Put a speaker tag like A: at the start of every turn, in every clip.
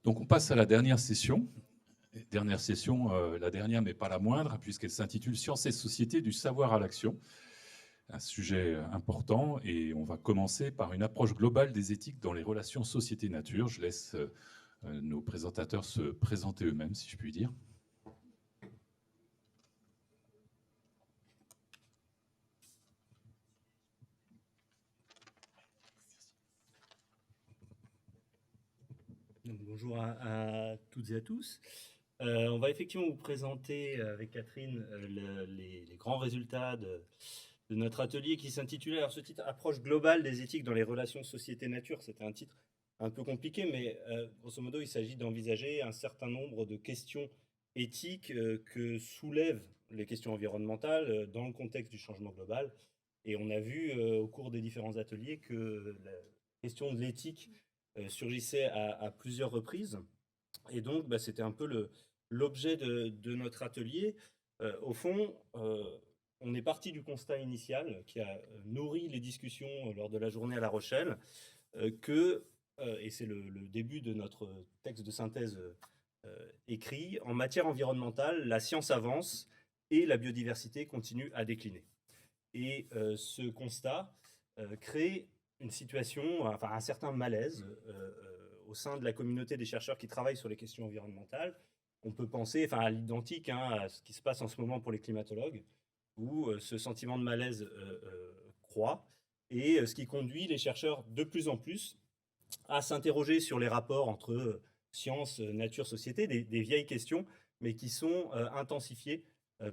A: Donc on passe à la dernière session. La dernière mais pas la moindre, puisqu'elle s'intitule Sciences et société du savoir à l'action. Un sujet important, et on va commencer par une approche globale des éthiques dans les relations société-nature. Je laisse nos présentateurs se présenter eux-mêmes, si je puis dire.
B: Donc, bonjour à toutes et à tous. On va effectivement vous présenter avec Catherine les grands résultats de notre atelier qui s'intitulait, alors ce titre, Approche globale des éthiques dans les relations société-nature. C'était un titre un peu compliqué, mais grosso modo, il s'agit d'envisager un certain nombre de questions éthiques que soulèvent les questions environnementales dans le contexte du changement global. Et on a vu au cours des différents ateliers que la question de l'éthique surgissait à plusieurs reprises. Et donc, c'était un peu l'objet de notre atelier. Au fond, on est parti du constat initial qui a nourri les discussions lors de la journée à La Rochelle, que, et c'est le début de notre texte de synthèse écrit, en matière environnementale, la science avance et la biodiversité continue à décliner. Et ce constat crée une situation, enfin un certain malaise au sein de la communauté des chercheurs qui travaillent sur les questions environnementales. On peut penser, enfin à l'identique, à ce qui se passe en ce moment pour les climatologues, où ce sentiment de malaise croît, et ce qui conduit les chercheurs de plus en plus à s'interroger sur les rapports entre science, nature, société, des vieilles questions, mais qui sont intensifiées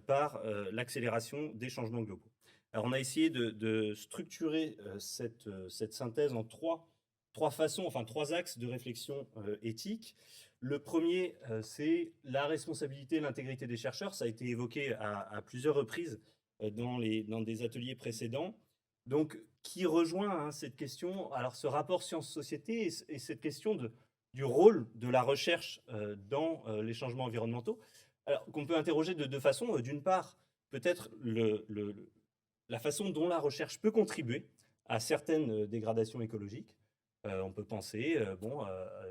B: par l'accélération des changements globaux. Alors on a essayé de structurer cette synthèse en trois façons, enfin trois axes de réflexion éthique. Le premier, c'est la responsabilité et l'intégrité des chercheurs. Ça a été évoqué à plusieurs reprises dans des ateliers précédents. Donc, qui rejoint cette question, alors ce rapport science-société et cette question du rôle de la recherche dans les changements environnementaux, alors qu'on peut interroger de deux façons. D'une part, peut-être la façon dont la recherche peut contribuer à certaines dégradations écologiques. On peut penser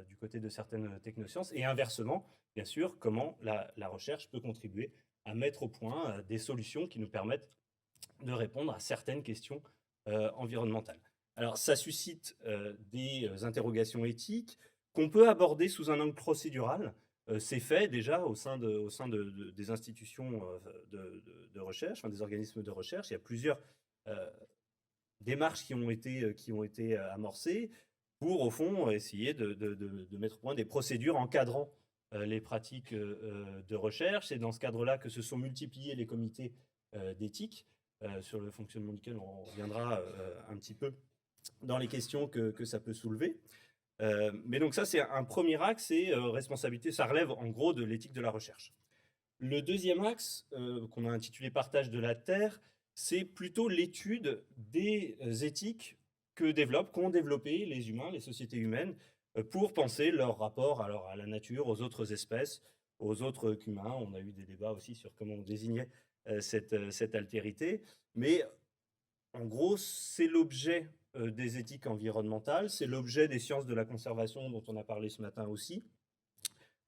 B: du côté de certaines technosciences, et inversement, bien sûr, comment la recherche peut contribuer à mettre au point des solutions qui nous permettent de répondre à certaines questions environnementales. Alors, ça suscite des interrogations éthiques qu'on peut aborder sous un angle procédural. C'est fait déjà au sein des institutions de recherche, enfin, des organismes de recherche. Il y a plusieurs démarches qui ont été amorcées pour, au fond, essayer de mettre au point des procédures encadrant les pratiques de recherche. C'est dans ce cadre-là que se sont multipliés les comités d'éthique, sur le fonctionnement duquel on reviendra un petit peu dans les questions que ça peut soulever. Mais donc ça, c'est un premier axe, c'est responsabilité, ça relève en gros de l'éthique de la recherche. Le deuxième axe, qu'on a intitulé Partage de la Terre, c'est plutôt l'étude des éthiques qu'ont développé les humains, les sociétés humaines, pour penser leur rapport alors, à la nature, aux autres espèces, aux autres humains. On a eu des débats aussi sur comment on désignait cette altérité. Mais en gros, c'est l'objet des éthiques environnementales, c'est l'objet des sciences de la conservation dont on a parlé ce matin aussi,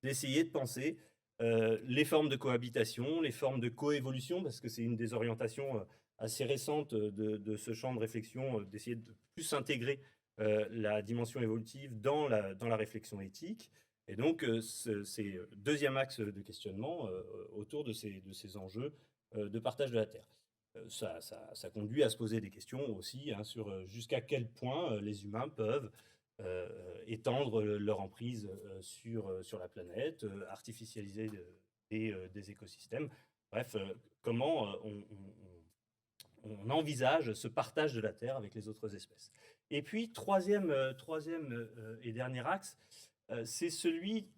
B: d'essayer de penser les formes de cohabitation, les formes de coévolution, parce que c'est une des orientations assez récentes de ce champ de réflexion, d'essayer de plus intégrer la dimension évolutive dans la réflexion éthique. Et donc, c'est deuxième axe de questionnement autour de ces enjeux de partage de la Terre. Ça conduit à se poser des questions aussi sur jusqu'à quel point les humains peuvent étendre leur emprise sur la planète, artificialiser des écosystèmes. Bref, comment on envisage ce partage de la Terre avec les autres espèces. Et puis, troisième et dernier axe, c'est celui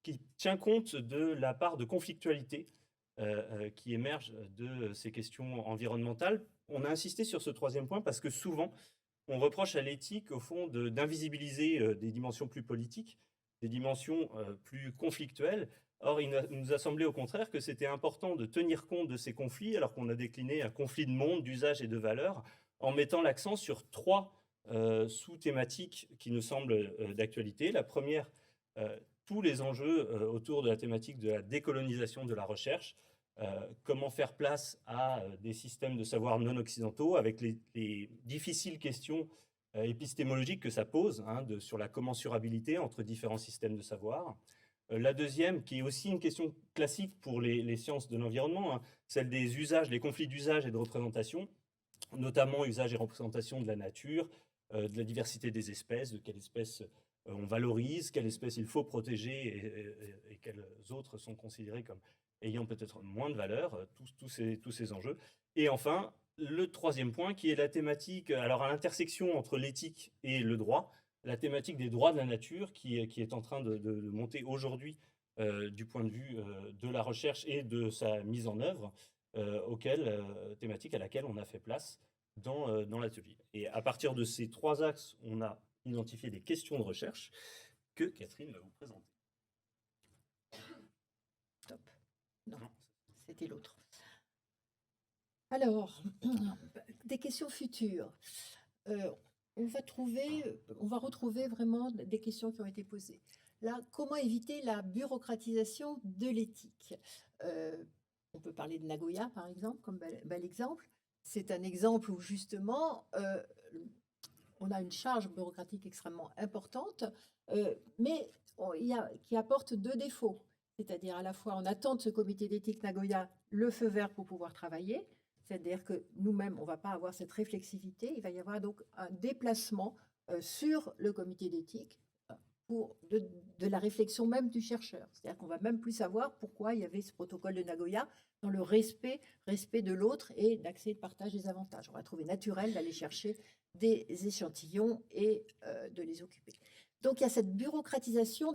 B: qui tient compte de la part de conflictualité qui émerge de ces questions environnementales. On a insisté sur ce troisième point parce que souvent, on reproche à l'éthique, au fond, d'invisibiliser des dimensions plus politiques, des dimensions plus conflictuelles. Or, il nous a semblé au contraire que c'était important de tenir compte de ces conflits, alors qu'on a décliné un conflit de monde, d'usage et de valeurs, en mettant l'accent sur trois sous-thématiques qui nous semblent d'actualité. La première, tous les enjeux autour de la thématique de la décolonisation de la recherche, comment faire place à des systèmes de savoir non occidentaux avec les difficiles questions épistémologiques que ça pose hein, sur la commensurabilité entre différents systèmes de savoir. La deuxième, qui est aussi une question classique pour les sciences de l'environnement, hein, celle des usages, les conflits d'usage et de représentation, notamment usage et représentation de la nature, de la diversité des espèces, de quelles espèces on valorise, quelles espèces il faut protéger et quelles autres sont considérées comme ayant peut-être moins de valeur, tous ces enjeux. Et enfin, le troisième point qui est la thématique, alors à l'intersection entre l'éthique et le droit, la thématique des droits de la nature qui est en train de monter aujourd'hui du point de vue de la recherche et de sa mise en œuvre, thématique à laquelle on a fait place dans l'atelier. Et à partir de ces trois axes, on a identifié des questions de recherche que Catherine va vous présenter.
C: Top. Non, c'était l'autre. Alors, des questions futures. On va retrouver vraiment des questions qui ont été posées. Là, comment éviter la bureaucratisation de l'éthique? On peut parler de Nagoya, par exemple, comme bel exemple. C'est un exemple où, justement, on a une charge bureaucratique extrêmement importante, mais qui apporte deux défauts. C'est-à-dire, à la fois, on attend de ce comité d'éthique Nagoya le feu vert pour pouvoir travailler. C'est-à-dire que nous-mêmes, on ne va pas avoir cette réflexivité. Il va y avoir donc un déplacement sur le comité d'éthique de la réflexion même du chercheur. C'est-à-dire qu'on ne va même plus savoir pourquoi il y avait ce protocole de Nagoya dans le respect de l'autre et d'accès et de partage des avantages. On va trouver naturel d'aller chercher des échantillons et de les occuper. Donc, il y a cette bureaucratisation,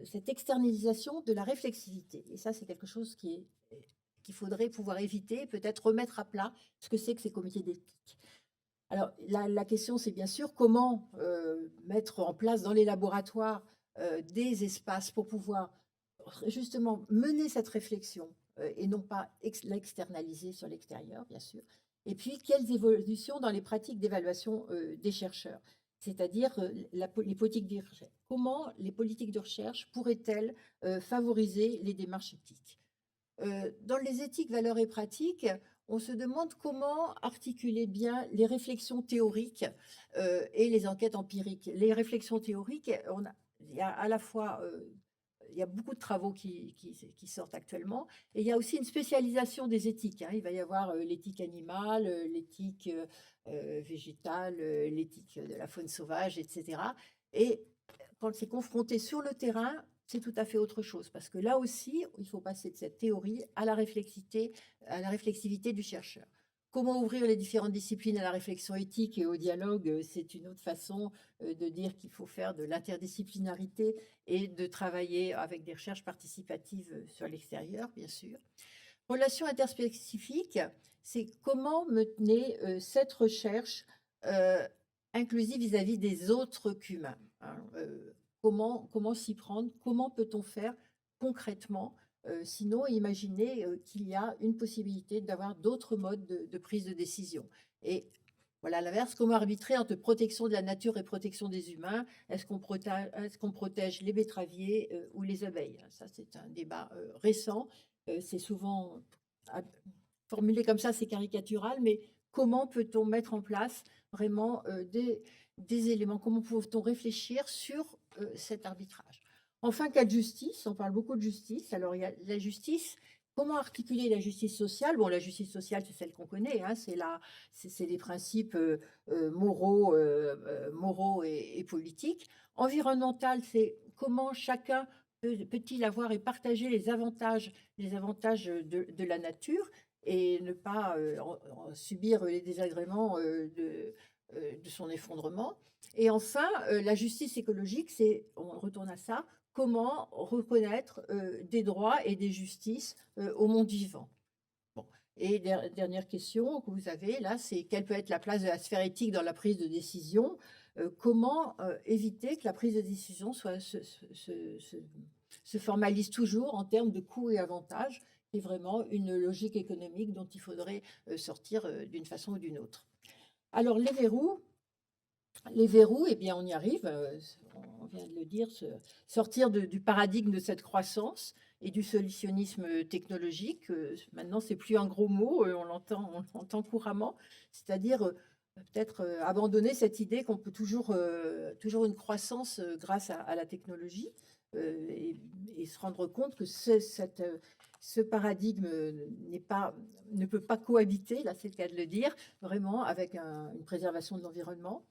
C: cette externalisation de la réflexivité. Et ça, c'est quelque chose qu'il faudrait pouvoir éviter, peut-être remettre à plat ce que c'est que ces comités d'éthique. Alors, la question, c'est bien sûr comment mettre en place dans les laboratoires des espaces pour pouvoir justement mener cette réflexion et non pas l'externaliser sur l'extérieur, bien sûr. Et puis, quelles évolutions dans les pratiques d'évaluation des chercheurs, c'est-à-dire les politiques de recherche. Comment les politiques de recherche pourraient-elles favoriser les démarches éthiques? Dans les éthiques, valeurs et pratiques, on se demande comment articuler bien les réflexions théoriques et les enquêtes empiriques. Les réflexions théoriques, il y a à la fois il y a beaucoup de travaux qui sortent actuellement, et il y a aussi une spécialisation des éthiques. Hein. Il va y avoir l'éthique animale, l'éthique végétale, l'éthique de la faune sauvage, etc. Et quand c'est confronté sur le terrain, c'est tout à fait autre chose, parce que là aussi, il faut passer de cette théorie à la réflexivité du chercheur. Comment ouvrir les différentes disciplines à la réflexion éthique et au dialogue, c'est une autre façon de dire qu'il faut faire de l'interdisciplinarité et de travailler avec des recherches participatives sur l'extérieur, bien sûr. Relation interspécifique, c'est comment mener cette recherche inclusive vis-à-vis des autres qu'humains. Hein, comment s'y prendre? Comment peut-on faire concrètement? Sinon, imaginez qu'il y a une possibilité d'avoir d'autres modes de prise de décision. Et voilà, à l'inverse, comment arbitrer entre protection de la nature et protection des humains? Est-ce qu'on protège les betteraviers ou les abeilles? Ça, c'est un débat récent. C'est souvent formulé comme ça, c'est caricatural, mais comment peut-on mettre en place vraiment des éléments? Comment peut-on réfléchir sur cet arbitrage? Enfin, cas de justice, on parle beaucoup de justice. Alors, il y a la justice. Comment articuler la justice sociale? Bon, la justice sociale, c'est celle qu'on connaît, hein, c'est les principes moraux et politiques. Environnemental, c'est comment chacun peut-il avoir et partager les avantages de la nature et ne pas subir les désagréments de son effondrement. Et enfin, la justice écologique, on retourne à ça, comment reconnaître des droits et des justices au monde vivant. Bon. Et dernière question que vous avez là, c'est quelle peut être la place de la sphère éthique dans la prise de décision? Comment éviter que la prise de décision se formalise toujours en termes de coûts et avantages, et vraiment une logique économique dont il faudrait sortir d'une façon ou d'une autre. Alors, les verrous, Les verrous, eh bien, on y arrive, on vient de le dire, sortir du paradigme de cette croissance et du solutionnisme technologique. Maintenant, c'est plus un gros mot, on l'entend couramment, c'est-à-dire peut-être abandonner cette idée qu'on peut toujours une croissance grâce à la technologie et se rendre compte que ce paradigme ne peut pas cohabiter, là c'est le cas de le dire, vraiment avec une préservation de l'environnement.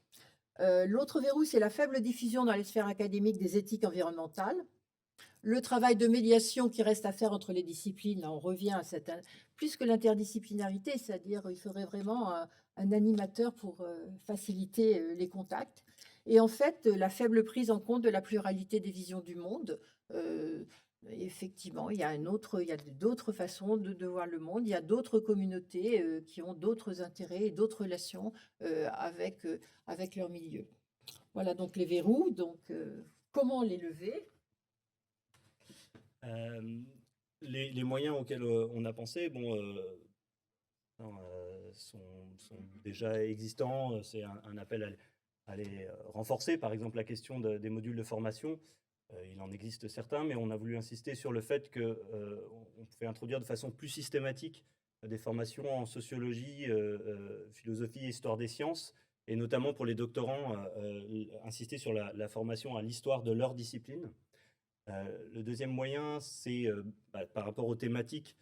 C: L'autre verrou, c'est la faible diffusion dans les sphères académiques des éthiques environnementales. Le travail de médiation qui reste à faire entre les disciplines, là on revient à cette, plus que l'interdisciplinarité, c'est-à-dire il faudrait vraiment un animateur pour faciliter les contacts. Et en fait, la faible prise en compte de la pluralité des visions du monde. Effectivement, il y a d'autres façons de voir le monde, il y a d'autres communautés qui ont d'autres intérêts et d'autres relations avec leur milieu. Voilà donc les verrous, donc comment les lever?
B: Les moyens auxquels on a pensé, sont déjà existants. C'est un appel à les renforcer. Par exemple, la question des modules de formation. Il en existe certains, mais on a voulu insister sur le fait qu'on pouvait introduire de façon plus systématique des formations en sociologie, philosophie, histoire des sciences, et notamment pour les doctorants, insister sur la formation à l'histoire de leur discipline. Le deuxième moyen, c'est par rapport aux thématiques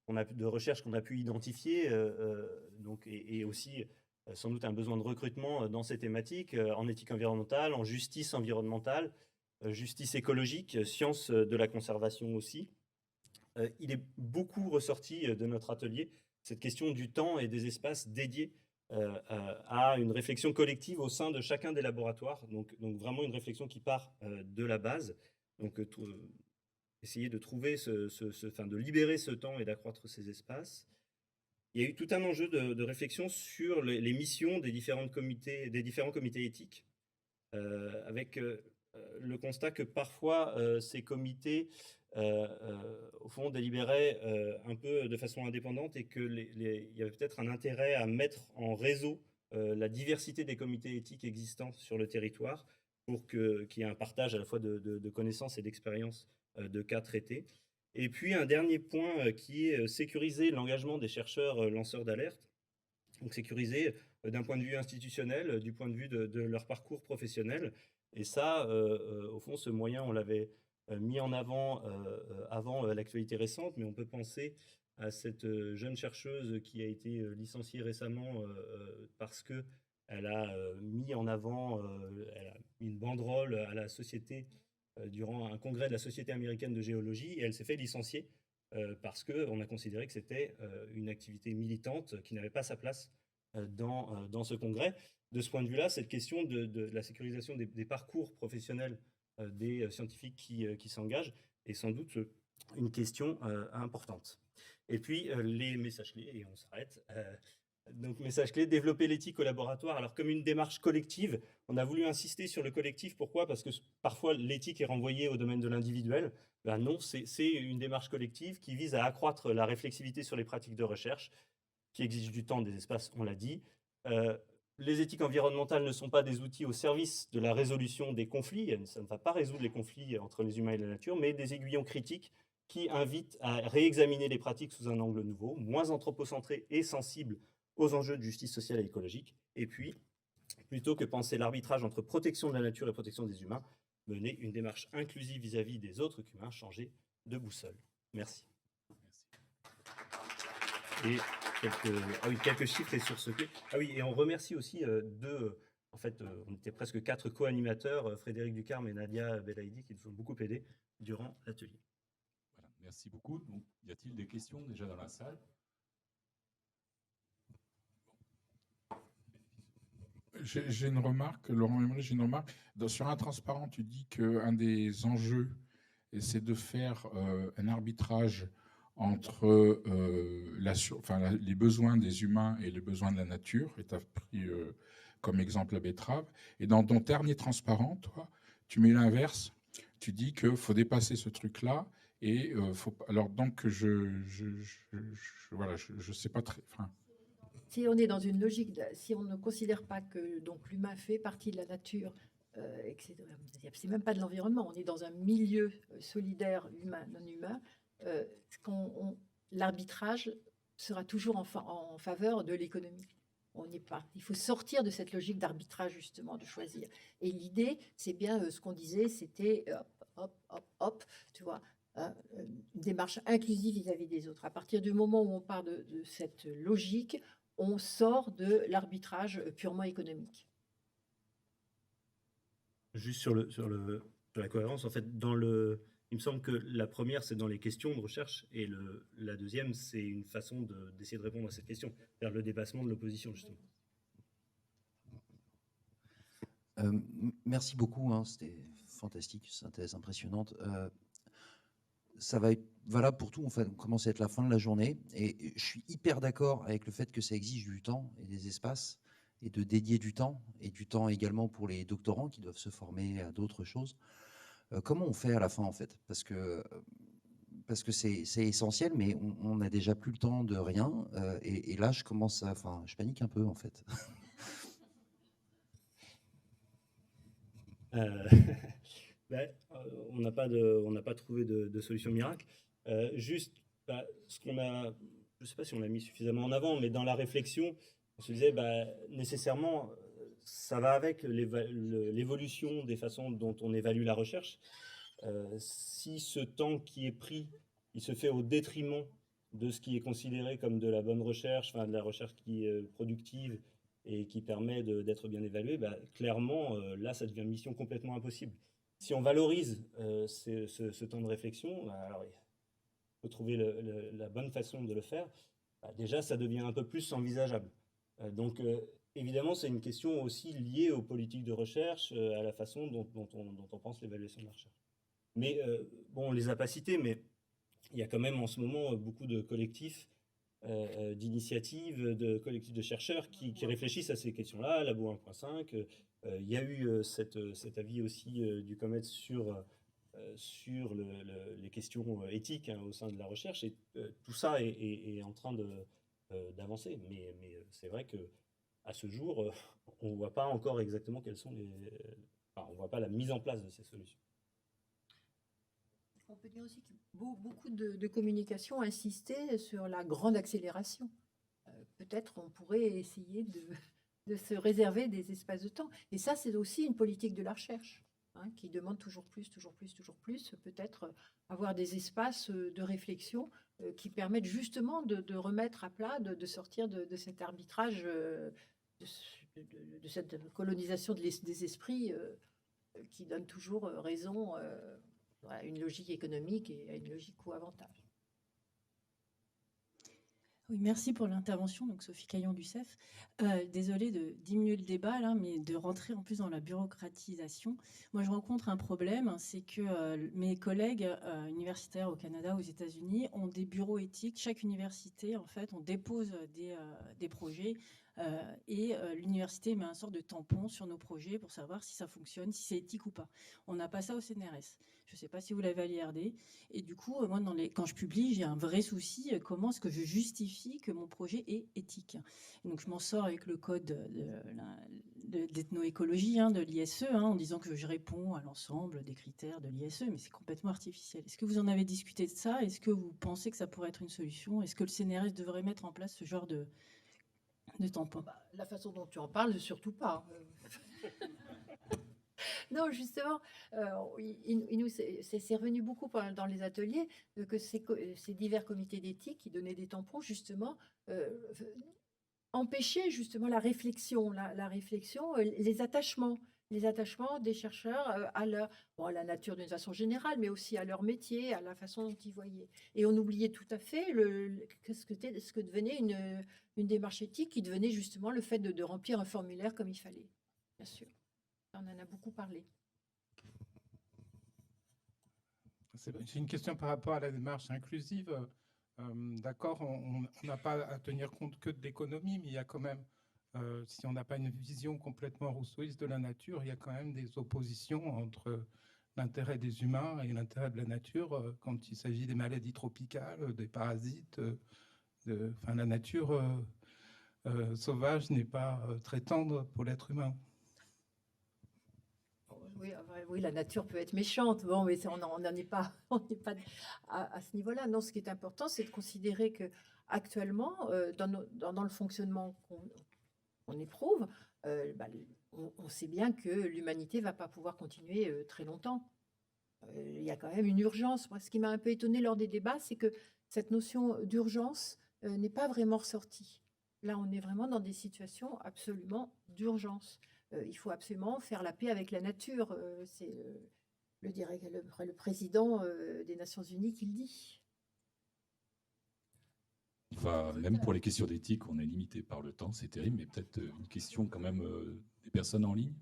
B: de recherche qu'on a pu identifier, et aussi sans doute un besoin de recrutement dans ces thématiques, en éthique environnementale, en justice environnementale, justice écologique, sciences de la conservation aussi. Il est beaucoup ressorti de notre atelier cette question du temps et des espaces dédiés à une réflexion collective au sein de chacun des laboratoires. Donc vraiment une réflexion qui part de la base. Donc essayer de trouver de libérer ce temps et d'accroître ces espaces. Il y a eu tout un enjeu de réflexion sur les missions des différents comités éthiques, avec le constat que parfois ces comités au fond délibéraient un peu de façon indépendante et qu'il y avait peut-être un intérêt à mettre en réseau la diversité des comités éthiques existants sur le territoire pour qu'il y ait un partage à la fois de connaissances et d'expériences de cas traités. Et puis un dernier point qui est sécuriser l'engagement des chercheurs lanceurs d'alerte, donc sécuriser d'un point de vue institutionnel, du point de vue de leur parcours professionnel. Et ça, au fond, ce moyen, on l'avait mis en avant avant l'actualité récente, mais on peut penser à cette jeune chercheuse qui a été licenciée récemment parce qu'elle a mis en avant, elle a mis une banderole à la société durant un congrès de la Société américaine de géologie, et elle s'est fait licencier parce qu'on a considéré que c'était une activité militante qui n'avait pas sa place dans ce congrès. De ce point de vue-là, cette question de la sécurisation des parcours professionnels des scientifiques qui s'engagent est sans doute une question importante. Et puis, les messages clés, et on s'arrête. Donc, message clé, développer l'éthique au laboratoire. Alors, comme une démarche collective, on a voulu insister sur le collectif. Pourquoi? Parce que parfois, l'éthique est renvoyée au domaine de l'individuel. Ben non, c'est une démarche collective qui vise à accroître la réflexivité sur les pratiques de recherche, qui exige du temps, des espaces, on l'a dit. Les éthiques environnementales ne sont pas des outils au service de la résolution des conflits. Ça ne va pas résoudre les conflits entre les humains et la nature, mais des aiguillons critiques qui invitent à réexaminer les pratiques sous un angle nouveau, moins anthropocentré et sensible aux enjeux de justice sociale et écologique. Et puis, plutôt que penser l'arbitrage entre protection de la nature et protection des humains, mener une démarche inclusive vis-à-vis des autres humains, changer de boussole. Merci. Et quelques chiffres et sources clés. Ah oui, et on remercie aussi on était presque 4 co-animateurs, Frédéric Ducarme et Nadia Belaïdi, qui nous ont beaucoup aidés durant l'atelier.
A: Voilà, merci beaucoup. Donc, y a-t-il des questions déjà dans la salle?
D: J'ai une remarque, Laurent Emery, j'ai une remarque. Sur Intransparent, tu dis qu'un des enjeux, c'est de faire un arbitrage entre les besoins des humains et les besoins de la nature. Et tu as pris comme exemple la betterave. Et dans ton dernier transparent, toi, tu mets l'inverse. Tu dis qu'il faut dépasser ce truc-là. Et faut alors donc je sais pas très.
C: si on est dans une logique, si on ne considère pas que donc l'humain fait partie de la nature, et que c'est même pas de l'environnement, on est dans un milieu solidaire, humain, non humain, euh, l'arbitrage sera toujours en faveur de l'économie. On n'est pas. Il faut sortir de cette logique d'arbitrage, justement, de choisir. Et l'idée, c'est bien ce qu'on disait, c'était hop, tu vois, une démarche inclusive vis-à-vis des autres. À partir du moment où on part de cette logique, on sort de l'arbitrage purement économique.
B: Juste sur la cohérence, en fait, il me semble que la première, c'est dans les questions de recherche, et la deuxième, c'est une façon d'essayer de répondre à cette question, vers le dépassement de l'opposition, justement.
E: Merci beaucoup, hein, c'était fantastique, synthèse impressionnante. Ça va être valable pour tout, on commence à être la fin de la journée, et je suis hyper d'accord avec le fait que ça exige du temps et des espaces, et de dédier du temps également pour les doctorants qui doivent se former à d'autres choses. Comment on fait à la fin, en fait? Parce que c'est essentiel, mais on n'a déjà plus le temps de rien, et là, je panique un peu, en fait.
B: On n'a pas trouvé de solution miracle. Juste, je ne sais pas si on l'a mis suffisamment en avant, mais dans la réflexion, on se disait, nécessairement, ça va avec l'évolution des façons dont on évalue la recherche. Si ce temps qui est pris, il se fait au détriment de ce qui est considéré comme de la bonne recherche, de la recherche qui est productive et qui permet d'être bien évaluée, clairement, là, ça devient une mission complètement impossible. Si on valorise ce temps de réflexion, alors il faut trouver la bonne façon de le faire. Déjà, ça devient un peu plus envisageable. Donc, évidemment, c'est une question aussi liée aux politiques de recherche, à la façon dont on pense l'évaluation de la recherche. Mais on les a pas cités, mais il y a quand même en ce moment beaucoup de collectifs, d'initiatives, de collectifs de chercheurs qui réfléchissent à ces questions-là, Labo 1.5. Il y a eu cet avis aussi du COMET sur les questions éthiques au sein de la recherche, et tout ça est en train d'avancer. Mais c'est vrai que à ce jour, on ne voit pas encore exactement quelles sont on ne voit pas la mise en place de ces solutions.
C: On peut dire aussi que beaucoup de communication insistait sur la grande accélération. Peut-être on pourrait essayer de se réserver des espaces de temps. Et ça, c'est aussi une politique de la recherche, qui demande toujours plus. Peut-être avoir des espaces de réflexion qui permettent justement de remettre à plat, de sortir de cet arbitrage, de cette colonisation des esprits qui donne toujours raison à une logique économique et à une logique coût-avantage.
F: Oui, merci pour l'intervention, donc Sophie Caillon du CEF. Désolée de diminuer le débat là, mais de rentrer en plus dans la bureaucratisation. Moi, je rencontre un problème, c'est que mes collègues universitaires au Canada, aux États-Unis, ont des bureaux éthiques. Chaque université, en fait, on dépose des projets et l'université met un sort de tampon sur nos projets pour savoir si ça fonctionne, si c'est éthique ou pas. On n'a pas ça au CNRS. Je ne sais pas si vous l'avez à l'IRD. Et du coup, moi, quand je publie, j'ai un vrai souci. Comment est-ce que je justifie que mon projet est éthique? Et donc, je m'en sors avec le code d'ethnoécologie, de l'ISE, en disant que je réponds à l'ensemble des critères de l'ISE, mais c'est complètement artificiel. Est-ce que vous en avez discuté de ça? Est-ce que vous pensez que ça pourrait être une solution? Est-ce que le CNRS devrait mettre en place ce genre de tampon?
C: La façon dont tu en parles, surtout pas. Non, justement, c'est revenu beaucoup dans les ateliers que ces divers comités d'éthique qui donnaient des tampons, justement, empêchaient justement la réflexion, les attachements des chercheurs à la nature d'une façon générale, mais aussi à leur métier, à la façon dont ils voyaient. Et on oubliait tout à fait ce que devenait une démarche éthique, qui devenait justement le fait de remplir un formulaire comme il fallait, bien sûr. On en a beaucoup parlé.
D: C'est une question par rapport à la démarche inclusive. D'accord, on n'a pas à tenir compte que de l'économie, mais il y a quand même, si on n'a pas une vision complètement rousseauiste de la nature, il y a quand même des oppositions entre l'intérêt des humains et l'intérêt de la nature quand il s'agit des maladies tropicales, des parasites. La nature
G: sauvage n'est pas très tendre pour l'être humain.
C: Oui, oui, la nature peut être méchante. Bon, mais on n'en est pas, on n'est pas à ce niveau-là. Non, ce qui est important, c'est de considérer que actuellement, dans le fonctionnement qu'on éprouve, bah, on sait bien que l'humanité ne va pas pouvoir continuer très longtemps. Il y a quand même une urgence. Moi, ce qui m'a un peu étonnée lors des débats, c'est que cette notion d'urgence n'est pas vraiment ressortie. Là, on est vraiment dans des situations absolument d'urgence. Il faut absolument faire la paix avec la nature. C'est le président des Nations Unies qui le dit.
A: Même pour les questions d'éthique, on est limité par le temps, c'est terrible, mais peut-être une question quand même des personnes en ligne.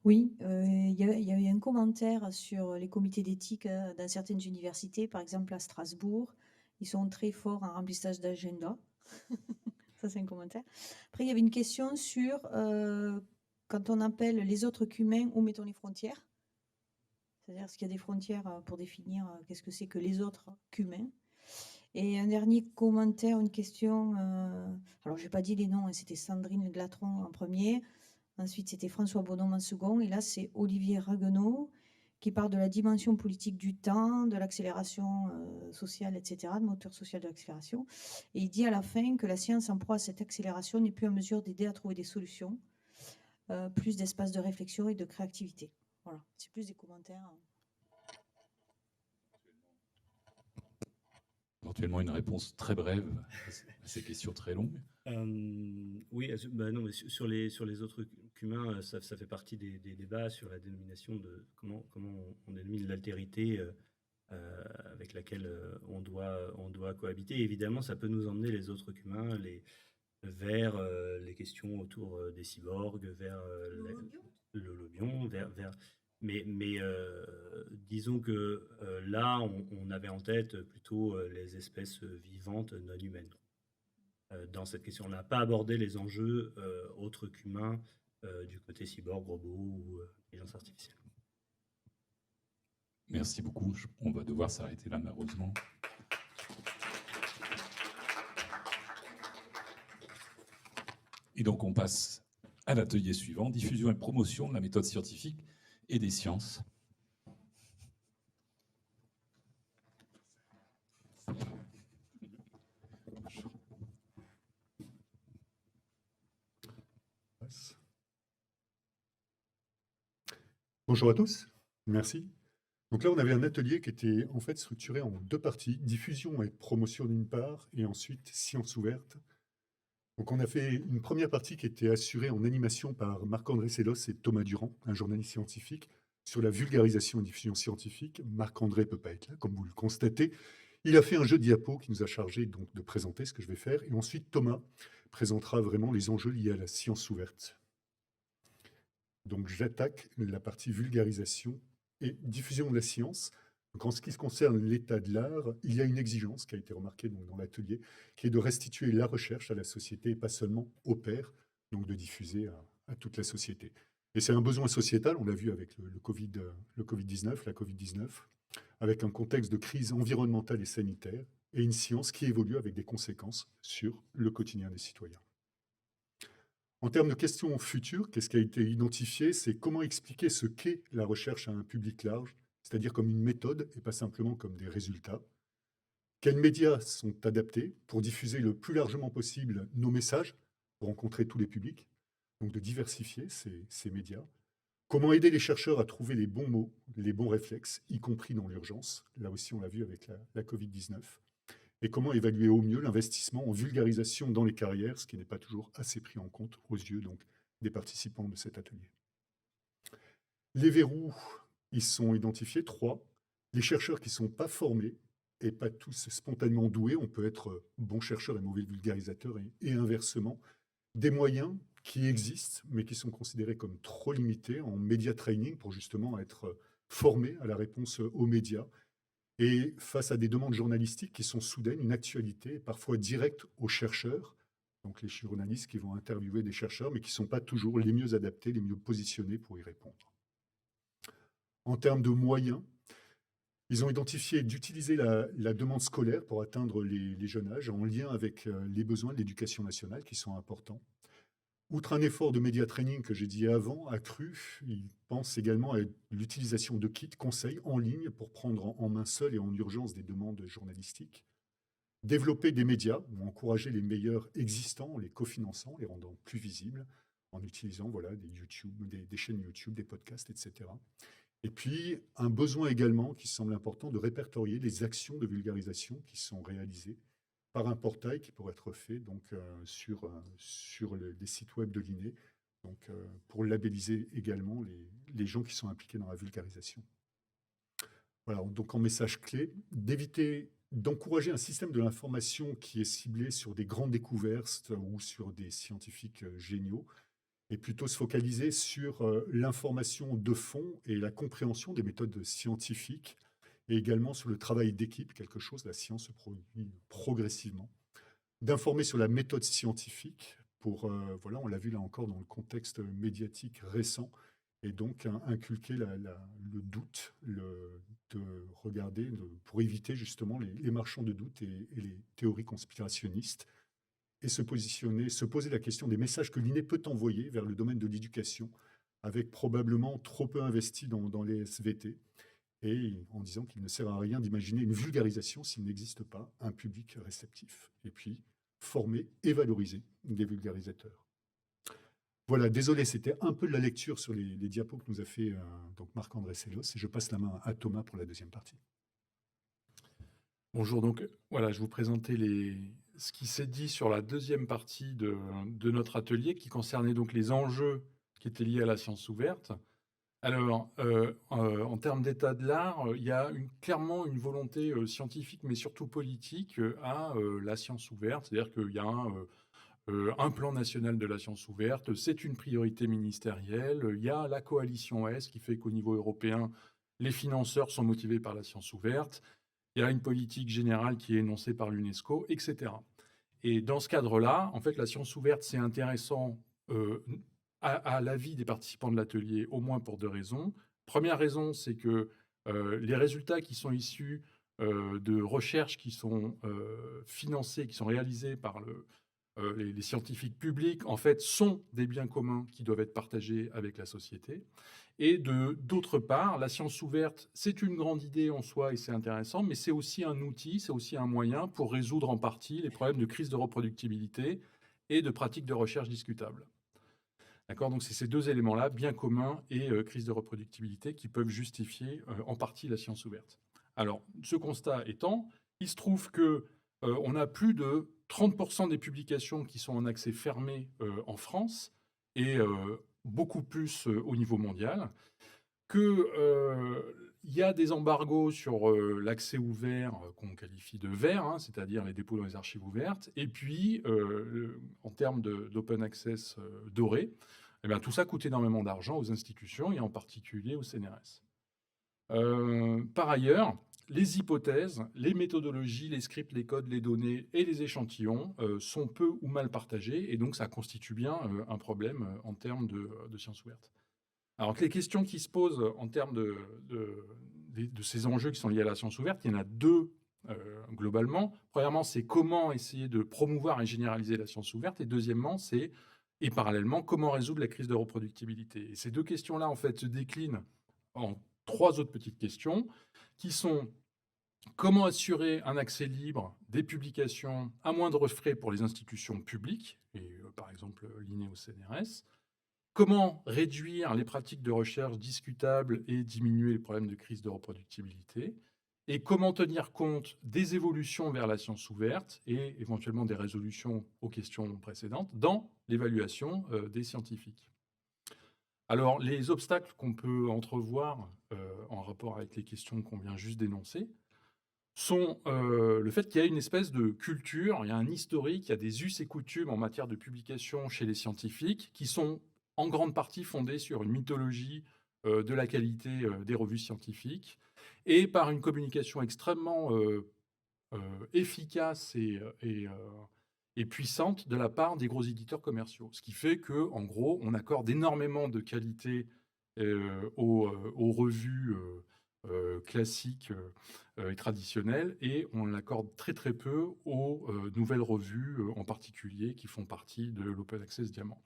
H: Oui, il y a eu un commentaire sur les comités d'éthique dans certaines universités, par exemple à Strasbourg. Ils sont très forts en remplissage d'agenda. Ça, c'est un commentaire. Après, il y avait une question sur quand on appelle les autres qu'humains, où mettons les frontières? C'est-à-dire, est-ce qu'il y a des frontières pour définir qu'est-ce que c'est que les autres qu'humains? Et un dernier commentaire, une question. Alors, je n'ai pas dit les noms, hein, c'était Sandrine Glatron en premier. Ensuite, c'était François Bonhomme en second. Et là, c'est Olivier Raguenaud qui parle de la dimension politique du temps, de l'accélération sociale, etc., de moteur social de l'accélération. Et il dit à la fin que la science en proie à cette accélération n'est plus en mesure d'aider à trouver des solutions, plus d'espace de réflexion et de créativité. Voilà, c'est plus des commentaires.
A: Éventuellement une réponse très brève à ces questions très longues.
B: Oui, non, mais sur les autres qu'humains, ça fait partie des débats sur la dénomination de comment on dénomine l'altérité avec laquelle on doit cohabiter. Et évidemment, ça peut nous emmener les autres qu'humains vers les questions autour des cyborgs, vers l'holobion, mais disons que là, on avait en tête plutôt les espèces vivantes non humaines. Dans cette question, on n'a pas abordé les enjeux autres qu'humains du côté cyborg, robot ou intelligence artificielle.
A: Merci beaucoup. On va devoir s'arrêter là, malheureusement. Et donc, on passe à l'atelier suivant, diffusion et promotion de la méthode scientifique et des sciences.
I: Bonjour à tous, merci. Donc là, on avait un atelier qui était en fait structuré en deux parties, diffusion et promotion d'une part, et ensuite sciences ouvertes. Donc on a fait une première partie qui était assurée en animation par Marc-André Sellos et Thomas Durand, un journaliste scientifique, sur la vulgarisation et diffusion scientifique. Marc-André ne peut pas être là, comme vous le constatez. Il a fait un jeu de diapo qui nous a chargé donc de présenter ce que je vais faire. Et ensuite, Thomas présentera vraiment les enjeux liés à la science ouverte. Donc j'attaque la partie vulgarisation et diffusion de la science. Donc, en ce qui concerne l'état de l'art, il y a une exigence qui a été remarquée donc, dans l'atelier, qui est de restituer la recherche à la société et pas seulement aux pairs, donc de diffuser à toute la société. Et c'est un besoin sociétal, on l'a vu avec le Covid-19, la Covid-19, avec un contexte de crise environnementale et sanitaire, et une science qui évolue avec des conséquences sur le quotidien des citoyens. En termes de questions futures, qu'est-ce qui a été identifié? C'est comment expliquer ce qu'est la recherche à un public large, c'est-à-dire comme une méthode et pas simplement comme des résultats. Quels médias sont adaptés pour diffuser le plus largement possible nos messages, pour rencontrer tous les publics, donc de diversifier ces médias. Comment aider les chercheurs à trouver les bons mots, les bons réflexes, y compris dans l'urgence. Là aussi, on l'a vu avec la Covid-19. Et comment évaluer au mieux l'investissement en vulgarisation dans les carrières, ce qui n'est pas toujours assez pris en compte aux yeux donc, des participants de cet atelier. Les verrous, ils sont identifiés, 3. Les chercheurs qui ne sont pas formés et pas tous spontanément doués, on peut être bon chercheur et mauvais vulgarisateur et inversement. Des moyens qui existent, mais qui sont considérés comme trop limités en média training pour justement être formés à la réponse aux médias. Et face à des demandes journalistiques qui sont soudaines, une actualité parfois directe aux chercheurs, donc les journalistes qui vont interviewer des chercheurs, mais qui ne sont pas toujours les mieux adaptés, les mieux positionnés pour y répondre. En termes de moyens, Ils ont identifié d'utiliser la demande scolaire pour atteindre les jeunes âges en lien avec les besoins de l'éducation nationale qui sont importants. Outre un effort de média training que j'ai dit avant, accru, ils pensent également à l'utilisation de kits conseils en ligne pour prendre en main seul et en urgence des demandes journalistiques. Développer des médias ou encourager les meilleurs existants en les cofinançant, les rendant plus visibles, en utilisant voilà, des chaînes YouTube, des podcasts, etc. Et puis, un besoin également qui semble important de répertorier les actions de vulgarisation qui sont réalisées par un portail qui pourrait être fait donc, sur les sites web de l'INE, donc, pour labelliser également les gens qui sont impliqués dans la vulgarisation. Voilà, donc en message clé, d'encourager un système de l'information qui est ciblé sur des grandes découvertes ou sur des scientifiques géniaux, et plutôt se focaliser sur l'information de fond et la compréhension des méthodes scientifiques, et également sur le travail d'équipe, quelque chose, la science se produit progressivement. D'informer sur la méthode scientifique, voilà, on l'a vu là encore dans le contexte médiatique récent, et donc inculquer le doute, de regarder, pour éviter justement les marchands de doute et les théories conspirationnistes, et se poser la question des messages que l'INE peut envoyer vers le domaine de l'éducation, avec probablement trop peu investi dans les SVT, et en disant qu'il ne sert à rien d'imaginer une vulgarisation s'il n'existe pas un public réceptif. Et puis, former et valoriser des vulgarisateurs. Voilà, désolé, c'était un peu de la lecture sur les diapos que nous a fait donc Marc-André Sellos, et je passe la main à Thomas pour la deuxième partie.
J: Bonjour, donc voilà, je vous présentais ce qui s'est dit sur la deuxième partie de notre atelier qui concernait donc les enjeux qui étaient liés à la science ouverte. Alors, en termes d'état de l'art, il y a clairement une volonté scientifique, mais surtout politique, à la science ouverte. C'est-à-dire qu'il y a un plan national de la science ouverte, c'est une priorité ministérielle. Il y a la coalition S qui fait qu'au niveau européen, les financeurs sont motivés par la science ouverte. Il y a une politique générale qui est énoncée par l'UNESCO, etc. Et dans ce cadre-là, en fait, la science ouverte, c'est intéressant à l'avis des participants de l'atelier, au moins pour deux raisons. Première raison, c'est que les résultats qui sont issus de recherches qui sont financées, qui sont réalisées par les scientifiques publics, en fait, sont des biens communs qui doivent être partagés avec la société. Et d'autre part, la science ouverte, c'est une grande idée en soi et c'est intéressant, mais c'est aussi un outil, c'est aussi un moyen pour résoudre en partie les problèmes de crise de reproductibilité et de pratiques de recherche discutables. D'accord, donc c'est ces deux éléments-là, bien communs et crise de reproductibilité, qui peuvent justifier en partie la science ouverte. Alors, ce constat étant, il se trouve que on a plus de 30% des publications qui sont en accès fermé en France et beaucoup plus au niveau mondial, qu'il y a des embargos sur l'accès ouvert qu'on qualifie de vert, hein, c'est-à-dire les dépôts dans les archives ouvertes, et puis en termes d'open access doré, eh bien, tout ça coûte énormément d'argent aux institutions et en particulier au CNRS. Par ailleurs, les hypothèses, les méthodologies, les scripts, les codes, les données et les échantillons sont peu ou mal partagés, et donc ça constitue bien un problème en termes de sciences ouvertes. Alors que les questions qui se posent en termes de ces enjeux qui sont liés à la science ouverte, il y en a deux globalement. Premièrement, c'est comment essayer de promouvoir et généraliser la science ouverte, et deuxièmement, et parallèlement, comment résoudre la crise de reproductibilité. Et ces deux questions-là, en fait, se déclinent en trois autres petites questions, qui sont comment assurer un accès libre des publications à moindre frais pour les institutions publiques, et par exemple l'INE ou CNRS, comment réduire les pratiques de recherche discutables et diminuer les problèmes de crise de reproductibilité, et comment tenir compte des évolutions vers la science ouverte et éventuellement des résolutions aux questions précédentes dans l'évaluation des scientifiques. Alors, les obstacles qu'on peut entrevoir en rapport avec les questions qu'on vient juste d'énoncer sont le fait qu'il y a une espèce de culture, il y a un historique, il y a des us et coutumes en matière de publication chez les scientifiques qui sont en grande partie fondés sur une mythologie de la qualité des revues scientifiques et par une communication extrêmement efficace et puissante de la part des gros éditeurs commerciaux. Ce qui fait qu'en gros, on accorde énormément de qualité aux revues classique et traditionnel, et on l'accorde très très peu aux nouvelles revues, en particulier, qui font partie de l'Open Access Diamant.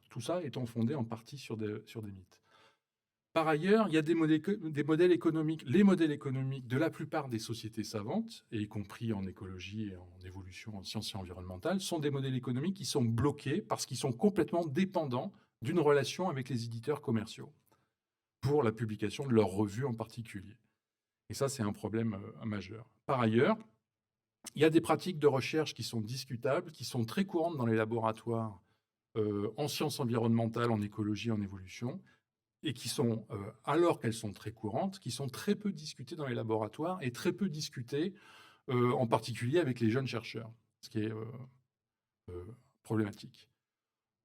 J: Tout ça étant fondé en partie sur des mythes. Par ailleurs, il y a des modèles économiques. Les modèles économiques de la plupart des sociétés savantes, et y compris en écologie et en évolution en sciences et environnementales, sont des modèles économiques qui sont bloqués parce qu'ils sont complètement dépendants d'une relation avec les éditeurs commerciaux pour la publication de leurs revues en particulier. Et ça, c'est un problème majeur. Par ailleurs, il y a des pratiques de recherche qui sont discutables, qui sont très courantes dans les laboratoires en sciences environnementales, en écologie, en évolution, et qui sont, alors qu'elles sont très courantes, qui sont très peu discutées dans les laboratoires et très peu discutées, en particulier avec les jeunes chercheurs, ce qui est problématique.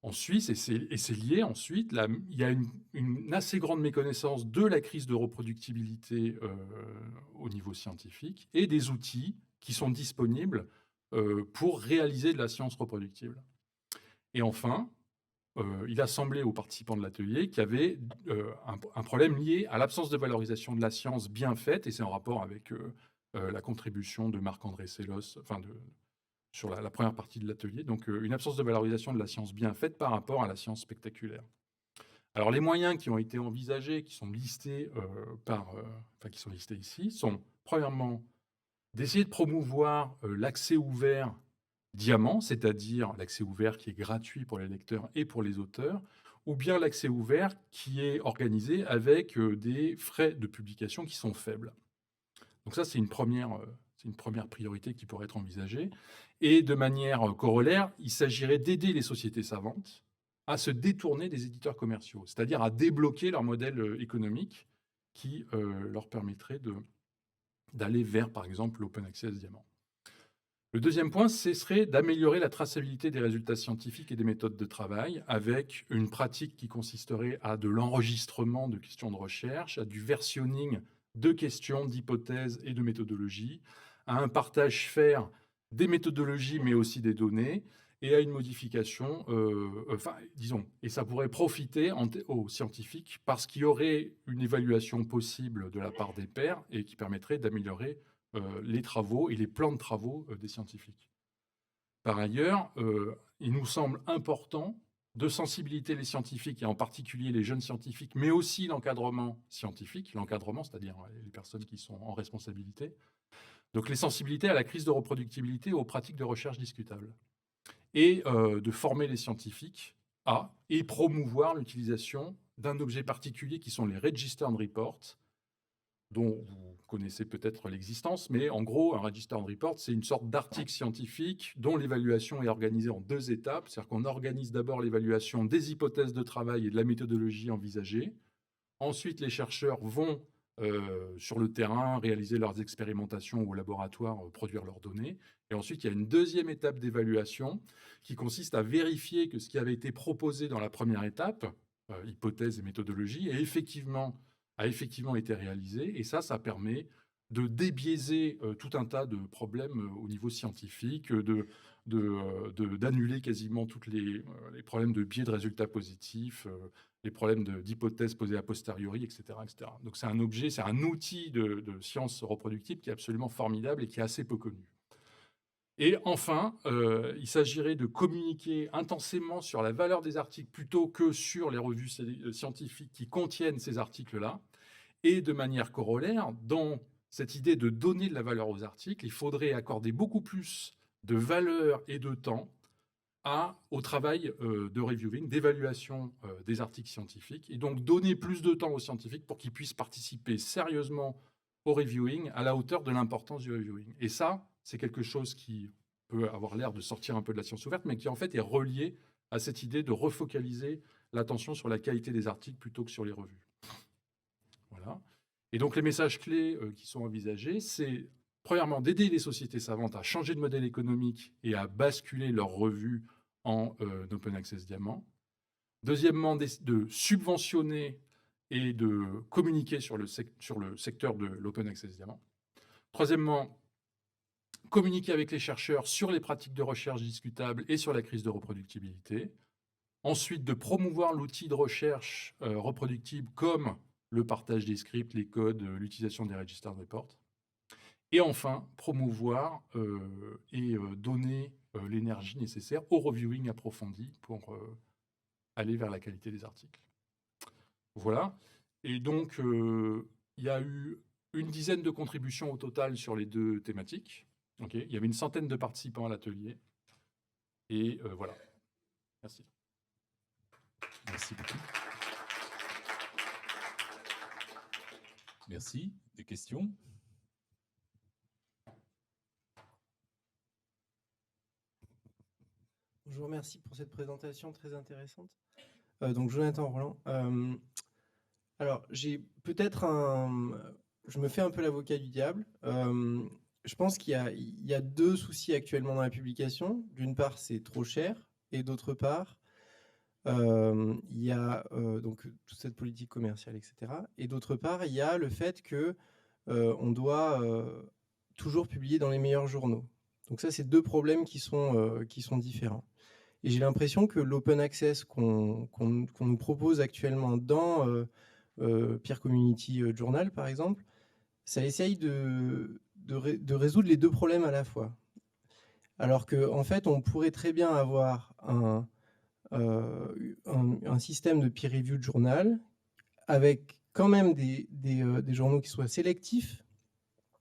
J: En Suisse, et c'est lié ensuite, il y a une assez grande méconnaissance de la crise de reproductibilité au niveau scientifique et des outils qui sont disponibles pour réaliser de la science reproductible. Et enfin, il a semblé aux participants de l'atelier qu'il y avait un problème lié à l'absence de valorisation de la science bien faite, et c'est en rapport avec la contribution de Marc-André Sellos, sur la première partie de l'atelier, donc une absence de valorisation de la science bien faite par rapport à la science spectaculaire. Alors les moyens qui ont été envisagés, qui sont listés, qui sont listés ici, sont premièrement d'essayer de promouvoir l'accès ouvert Diamant, c'est-à-dire l'accès ouvert qui est gratuit pour les lecteurs et pour les auteurs, ou bien l'accès ouvert qui est organisé avec des frais de publication qui sont faibles. Donc ça, c'est une première priorité qui pourrait être envisagée. Et de manière corollaire, il s'agirait d'aider les sociétés savantes à se détourner des éditeurs commerciaux, c'est-à-dire à débloquer leur modèle économique qui leur permettrait d'aller vers, par exemple, l'Open Access Diamant. Le deuxième point, ce serait d'améliorer la traçabilité des résultats scientifiques et des méthodes de travail avec une pratique qui consisterait à de l'enregistrement de questions de recherche, à du versionning de questions, d'hypothèses et de méthodologies, à un partage fair des méthodologies mais aussi des données et à une modification, et ça pourrait profiter aux scientifiques parce qu'il y aurait une évaluation possible de la part des pairs et qui permettrait d'améliorer les travaux et les plans de travaux des scientifiques. Par ailleurs, il nous semble important de sensibiliser les scientifiques, et en particulier les jeunes scientifiques, mais aussi l'encadrement scientifique, c'est-à-dire les personnes qui sont en responsabilité, donc les sensibilités à la crise de reproductibilité et aux pratiques de recherche discutables, et de former les scientifiques et promouvoir l'utilisation d'un objet particulier qui sont les Registered Reports, dont vous connaissez peut-être l'existence, mais en gros, un Registered Report, c'est une sorte d'article scientifique dont l'évaluation est organisée en 2 étapes. C'est-à-dire qu'on organise d'abord l'évaluation des hypothèses de travail et de la méthodologie envisagée. Ensuite, les chercheurs vont sur le terrain réaliser leurs expérimentations au laboratoire, produire leurs données. Et ensuite, il y a une deuxième étape d'évaluation qui consiste à vérifier que ce qui avait été proposé dans la première étape, hypothèse et méthodologie, a effectivement été réalisé, et ça permet de débiaiser tout un tas de problèmes au niveau scientifique, d'annuler quasiment tous les problèmes de biais de résultats positifs, les problèmes d'hypothèses posées a posteriori, etc., etc. Donc c'est un outil de science reproductible qui est absolument formidable et qui est assez peu connu. Et enfin, il s'agirait de communiquer intensément sur la valeur des articles plutôt que sur les revues scientifiques qui contiennent ces articles-là. Et de manière corollaire, dans cette idée de donner de la valeur aux articles, il faudrait accorder beaucoup plus de valeur et de temps au travail de reviewing, d'évaluation des articles scientifiques, et donc donner plus de temps aux scientifiques pour qu'ils puissent participer sérieusement au reviewing à la hauteur de l'importance du reviewing. Et ça, c'est quelque chose qui peut avoir l'air de sortir un peu de la science ouverte, mais qui en fait est relié à cette idée de refocaliser l'attention sur la qualité des articles plutôt que sur les revues. Voilà. Et donc les messages clés qui sont envisagés, c'est premièrement d'aider les sociétés savantes à changer de modèle économique et à basculer leurs revues en Open Access Diamant. Deuxièmement, de subventionner et de communiquer sur le secteur de l'Open Access Diamant. Troisièmement, communiquer avec les chercheurs sur les pratiques de recherche discutables et sur la crise de reproductibilité. Ensuite, de promouvoir l'outil de recherche reproductible comme le partage des scripts, les codes, l'utilisation des registered reports. Et enfin, promouvoir et donner l'énergie nécessaire au reviewing approfondi pour aller vers la qualité des articles. Voilà. Et donc, il y a eu une dizaine de contributions au total sur les deux thématiques. Okay. Il y avait une centaine de participants à l'atelier. Et voilà. Merci.
A: Merci beaucoup. Merci. Des questions?
K: Bonjour, merci pour cette présentation très intéressante. Donc, Jonathan Roland. Alors, j'ai peut-être je me fais un peu l'avocat du diable. Je pense qu'il y a deux soucis actuellement dans la publication. D'une part, c'est trop cher. Et d'autre part, il y a donc toute cette politique commerciale, etc. Et d'autre part, il y a le fait que on doit toujours publier dans les meilleurs journaux. Donc ça, c'est deux problèmes qui sont différents. Et j'ai l'impression que l'open access qu'on nous propose actuellement dans Peer Community Journal, par exemple, ça essaye de résoudre les deux problèmes à la fois. Alors qu'en fait, on pourrait très bien avoir un système de peer-reviewed journal avec quand même des journaux qui soient sélectifs,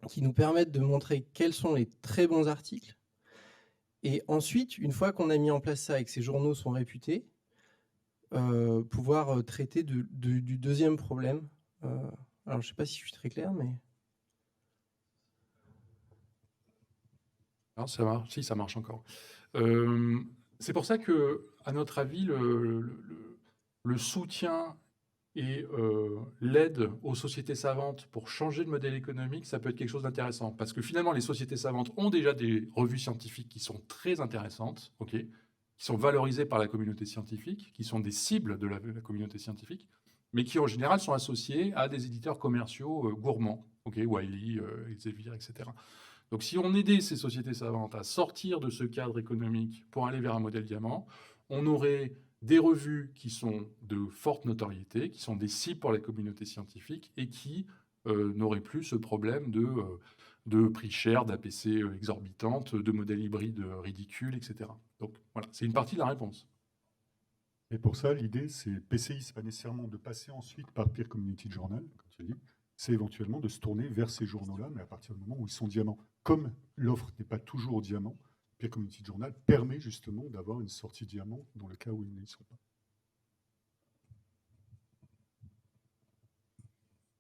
K: qui nous permettent de montrer quels sont les très bons articles. Et ensuite, une fois qu'on a mis en place ça et que ces journaux sont réputés, pouvoir traiter du deuxième problème. Alors, je ne sais pas si je suis très clair, mais...
J: Non, ça marche. Si, ça marche encore. C'est pour ça que, à notre avis, le soutien et l'aide aux sociétés savantes pour changer de modèle économique, ça peut être quelque chose d'intéressant. Parce que finalement, les sociétés savantes ont déjà des revues scientifiques qui sont très intéressantes, okay, qui sont valorisées par la communauté scientifique, qui sont des cibles de la communauté scientifique, mais qui en général sont associées à des éditeurs commerciaux gourmands, okay, Wiley, Elsevier, etc. Donc si on aidait ces sociétés savantes à sortir de ce cadre économique pour aller vers un modèle diamant, on aurait des revues qui sont de forte notoriété, qui sont des cibles pour la communauté scientifique et qui n'auraient plus ce problème de prix cher, d'APC exorbitantes, de modèles hybrides ridicules, etc. Donc voilà, c'est une partie de la réponse.
I: Et pour ça, l'idée, c'est PCI, c'est pas nécessairement de passer ensuite par Peer Community Journal, comme tu dis, c'est éventuellement de se tourner vers ces journaux-là, mais à partir du moment où ils sont diamants. Comme l'offre n'est pas toujours diamant, Peer Community Journal permet justement d'avoir une sortie diamant dans le cas où ils n'y sont pas.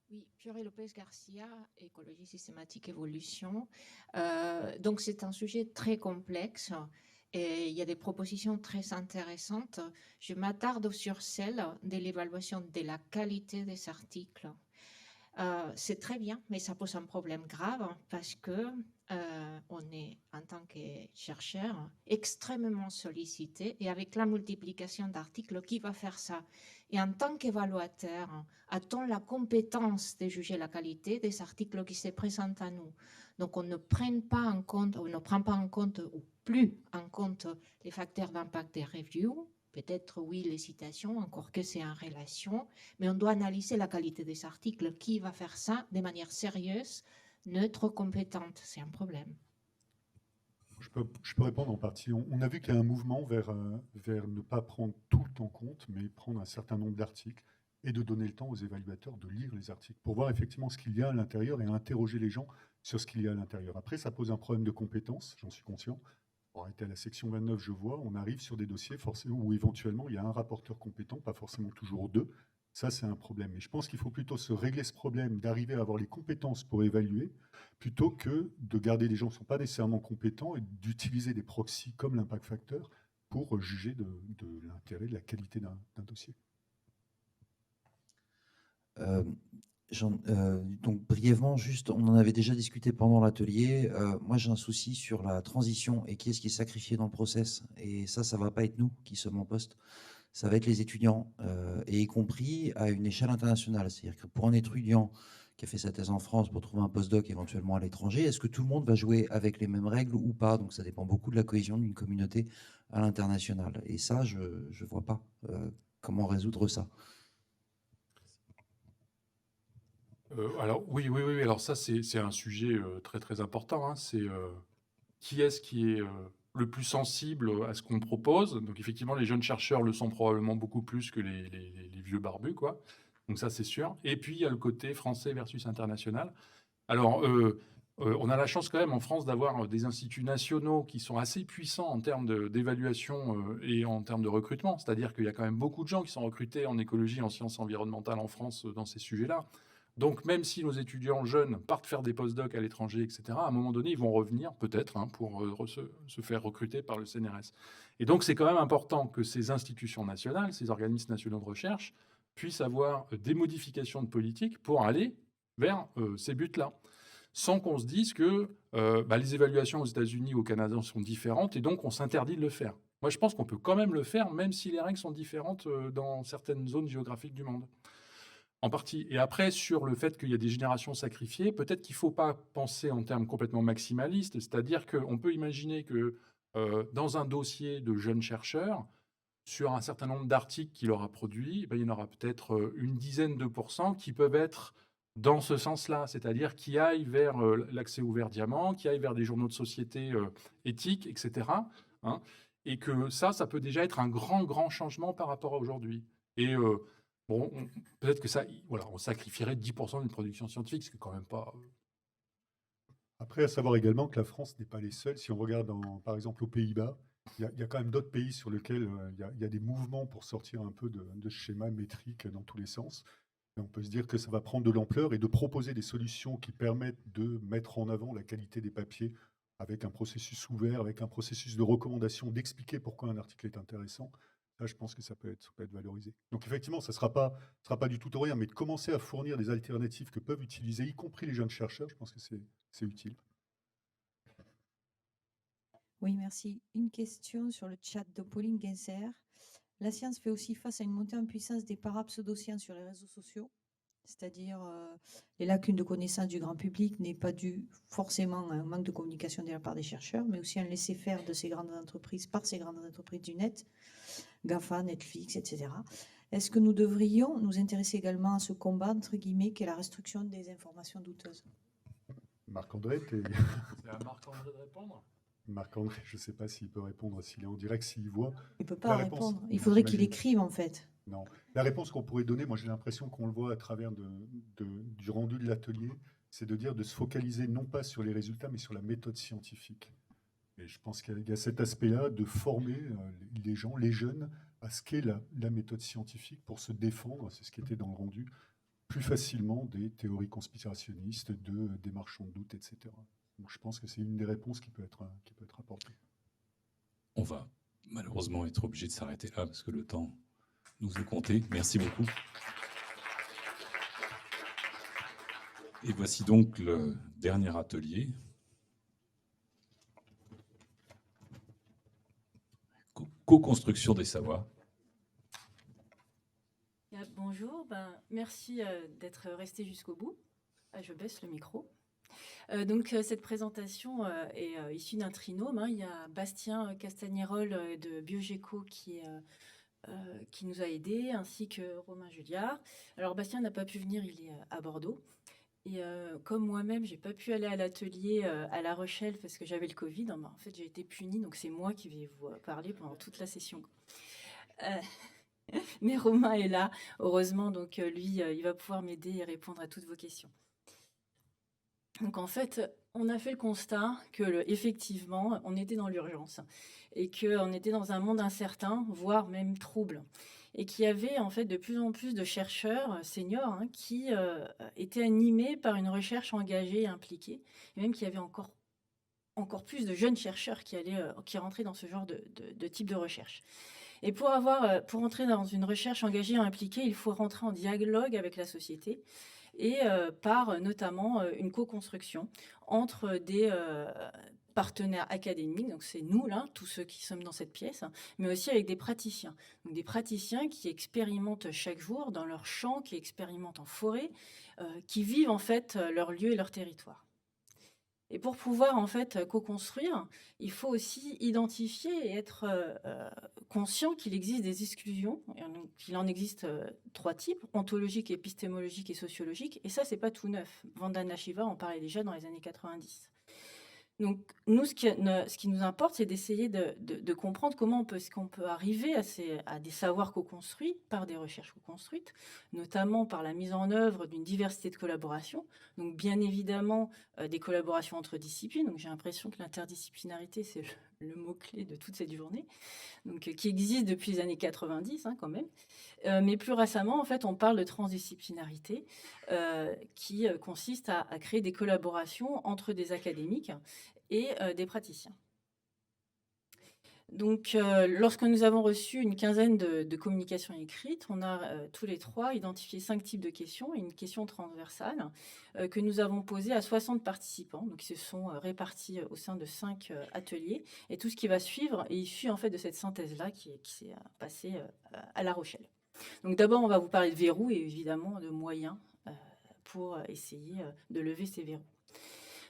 L: Oui, Fiore Lopez Garcia, écologie systématique, évolution. Donc c'est un sujet très complexe et il y a des propositions très intéressantes. Je m'attarde sur celle de l'évaluation de la qualité des articles. C'est très bien, mais ça pose un problème grave parce que on est, en tant que chercheur, extrêmement sollicité et avec la multiplication d'articles, qui va faire ça? Et en tant qu'évaluateur, a-t-on la compétence de juger la qualité des articles qui se présentent à nous? Donc, on ne prend pas en compte ou plus en compte les facteurs d'impact des reviews. Peut-être, oui, les citations, encore que c'est en relation, mais on doit analyser la qualité des articles. Qui va faire ça de manière sérieuse, neutre, compétente? C'est un problème.
I: Je peux répondre en partie. On a vu qu'il y a un mouvement vers ne pas prendre tout en compte, mais prendre un certain nombre d'articles et de donner le temps aux évaluateurs de lire les articles pour voir effectivement ce qu'il y a à l'intérieur et interroger les gens sur ce qu'il y a à l'intérieur. Après, ça pose un problème de compétence, j'en suis conscient. Pour arrêter à la section 29, je vois, on arrive sur des dossiers forcément où éventuellement il y a un rapporteur compétent, pas forcément toujours deux. Ça, c'est un problème. Et je pense qu'il faut plutôt se régler ce problème d'arriver à avoir les compétences pour évaluer, plutôt que de garder des gens qui ne sont pas nécessairement compétents et d'utiliser des proxys comme l'impact factor pour juger de l'intérêt, de la qualité d'un dossier.
E: Donc brièvement, juste, on en avait déjà discuté pendant l'atelier. Moi, j'ai un souci sur la transition et qui est-ce qui est sacrifié dans le process. Et ça ne va pas être nous qui sommes en poste. Ça va être les étudiants, et y compris à une échelle internationale. C'est-à-dire que pour un étudiant qui a fait sa thèse en France pour trouver un postdoc éventuellement à l'étranger, est-ce que tout le monde va jouer avec les mêmes règles ou pas? Donc ça dépend beaucoup de la cohésion d'une communauté à l'international. Et ça, je ne vois pas comment résoudre ça.
J: Alors oui, oui, oui, alors ça c'est un sujet très très important, hein. C'est qui est-ce qui est le plus sensible à ce qu'on propose. Donc effectivement, les jeunes chercheurs le sont probablement beaucoup plus que les vieux barbus, quoi. Donc ça c'est sûr. Et puis il y a le côté français versus international. Alors on a la chance quand même en France d'avoir des instituts nationaux qui sont assez puissants en termes d'évaluation et en termes de recrutement. C'est-à-dire qu'il y a quand même beaucoup de gens qui sont recrutés en écologie, en sciences environnementales en France dans ces sujets-là. Donc, même si nos étudiants jeunes partent faire des post-docs à l'étranger, etc., à un moment donné, ils vont revenir, peut-être, hein, pour se faire recruter par le CNRS. Et donc, c'est quand même important que ces institutions nationales, ces organismes nationaux de recherche, puissent avoir des modifications de politique pour aller vers ces buts-là, sans qu'on se dise que les évaluations aux États-Unis ou au Canada sont différentes, et donc on s'interdit de le faire. Moi, je pense qu'on peut quand même le faire, même si les règles sont différentes dans certaines zones géographiques du monde. En partie. Et après, sur le fait qu'il y a des générations sacrifiées, peut-être qu'il ne faut pas penser en termes complètement maximalistes, c'est-à-dire qu'on peut imaginer que dans un dossier de jeunes chercheurs, sur un certain nombre d'articles qu'il aura produits, il y en aura peut-être une dizaine de pourcents qui peuvent être dans ce sens-là, c'est-à-dire qui aillent vers l'accès ouvert diamant, qui aillent vers des journaux de société éthiques, etc. hein, et que ça peut déjà être un grand, grand changement par rapport à aujourd'hui. Et bon, peut-être que ça, voilà, on sacrifierait 10% d'une production scientifique, ce qui n'est quand même pas...
I: Après, à savoir également que la France n'est pas les seuls. Si on regarde, par exemple, aux Pays-Bas, il y a quand même d'autres pays sur lesquels il y a des mouvements pour sortir un peu de ce schéma métrique dans tous les sens. Et on peut se dire que ça va prendre de l'ampleur et de proposer des solutions qui permettent de mettre en avant la qualité des papiers avec un processus ouvert, avec un processus de recommandation, d'expliquer pourquoi un article est intéressant. Là, je pense que ça peut être valorisé. Donc effectivement, ça ne sera pas du tout ou rien, mais de commencer à fournir des alternatives que peuvent utiliser, y compris les jeunes chercheurs, je pense que c'est utile.
H: Oui, merci. Une question sur le chat de Pauline Guincer. La science fait aussi face à une montée en puissance des parapseudosciences sur les réseaux sociaux, c'est-à-dire les lacunes de connaissance du grand public n'est pas dû forcément à un manque de communication de la part des chercheurs, mais aussi un laisser-faire de ces grandes entreprises par ces grandes entreprises du net, GAFA, Netflix, etc. Est-ce que nous devrions nous intéresser également à ce combat, entre guillemets, qui est la restriction des informations douteuses?
I: Marc-André,
J: C'est à Marc-André de répondre.
I: Marc-André, je ne sais pas s'il peut répondre, s'il est en direct, s'il voit.
H: Il ne peut pas répondre. Il faudrait qu'il écrive, en fait.
I: Non. La réponse qu'on pourrait donner, moi j'ai l'impression qu'on le voit à travers du rendu de l'atelier, c'est de dire de se focaliser non pas sur les résultats, mais sur la méthode scientifique. Et je pense qu'il y a cet aspect-là de former les gens, les jeunes, à ce qu'est la méthode scientifique pour se défendre, c'est ce qui était dans le rendu, plus facilement des théories conspirationnistes, des marchands de doute, etc. Donc je pense que c'est une des réponses qui peut être apportée.
A: On va malheureusement être obligé de s'arrêter là parce que le temps nous est compté. Merci beaucoup. Et voici donc le dernier atelier. Co-construction des savoirs.
F: Bonjour, merci d'être resté jusqu'au bout. Je baisse le micro. Donc cette présentation est issue d'un trinôme. Il y a Bastien Castagnerol de Biogéco qui nous a aidés, ainsi que Romain Julliard. Alors Bastien n'a pas pu venir, il est à Bordeaux. Et comme moi-même, j'ai pas pu aller à l'atelier à La Rochelle parce que j'avais le Covid, en fait j'ai été punie, donc c'est moi qui vais vous parler pendant toute la session. Mais Romain est là, heureusement, donc lui, il va pouvoir m'aider et répondre à toutes vos questions. Donc en fait, on a fait le constat que effectivement, on était dans l'urgence et qu'on était dans un monde incertain, voire même trouble, et qu'il y avait en fait de plus en plus de chercheurs seniors qui étaient animés par une recherche engagée et impliquée, et même qu'il y avait encore plus de jeunes chercheurs qui rentraient dans ce genre de type de recherche. Et pour entrer dans une recherche engagée et impliquée, il faut rentrer en dialogue avec la société et par notamment une co-construction entre des partenaires académiques, donc c'est nous là, tous ceux qui sommes dans cette pièce, mais aussi avec des praticiens. Donc des praticiens qui expérimentent chaque jour dans leur champ, qui expérimentent en forêt, qui vivent en fait leur lieu et leur territoire. Et pour pouvoir en fait co-construire, il faut aussi identifier et être conscient qu'il existe des exclusions, qu'il en existe 3 types, ontologiques, épistémologiques et sociologiques. Et ça, c'est pas tout neuf. Vandana Shiva en parlait déjà dans les années 90. Donc, nous, ce qui nous importe, c'est d'essayer de comprendre comment est-ce qu'on peut arriver à des savoirs co-construits par des recherches co-construites, notamment par la mise en œuvre d'une diversité de collaborations. Donc, bien évidemment, des collaborations entre disciplines. Donc, j'ai l'impression que l'interdisciplinarité, c'est le mot-clé de toute cette journée, donc, qui existe depuis les années 90, quand même. Mais plus récemment, en fait, on parle de transdisciplinarité, qui consiste à créer des collaborations entre des académiques et des praticiens. Donc, lorsque nous avons reçu une quinzaine de communications écrites, on a tous les 3 identifié 5 types de questions et une question transversale que nous avons posée à 60 participants. Donc, ils se sont répartis au sein de 5 ateliers. Et tout ce qui va suivre est issu en fait de cette synthèse-là qui s'est passée à La Rochelle. Donc, d'abord, on va vous parler de verrous et évidemment de moyens pour essayer de lever ces verrous.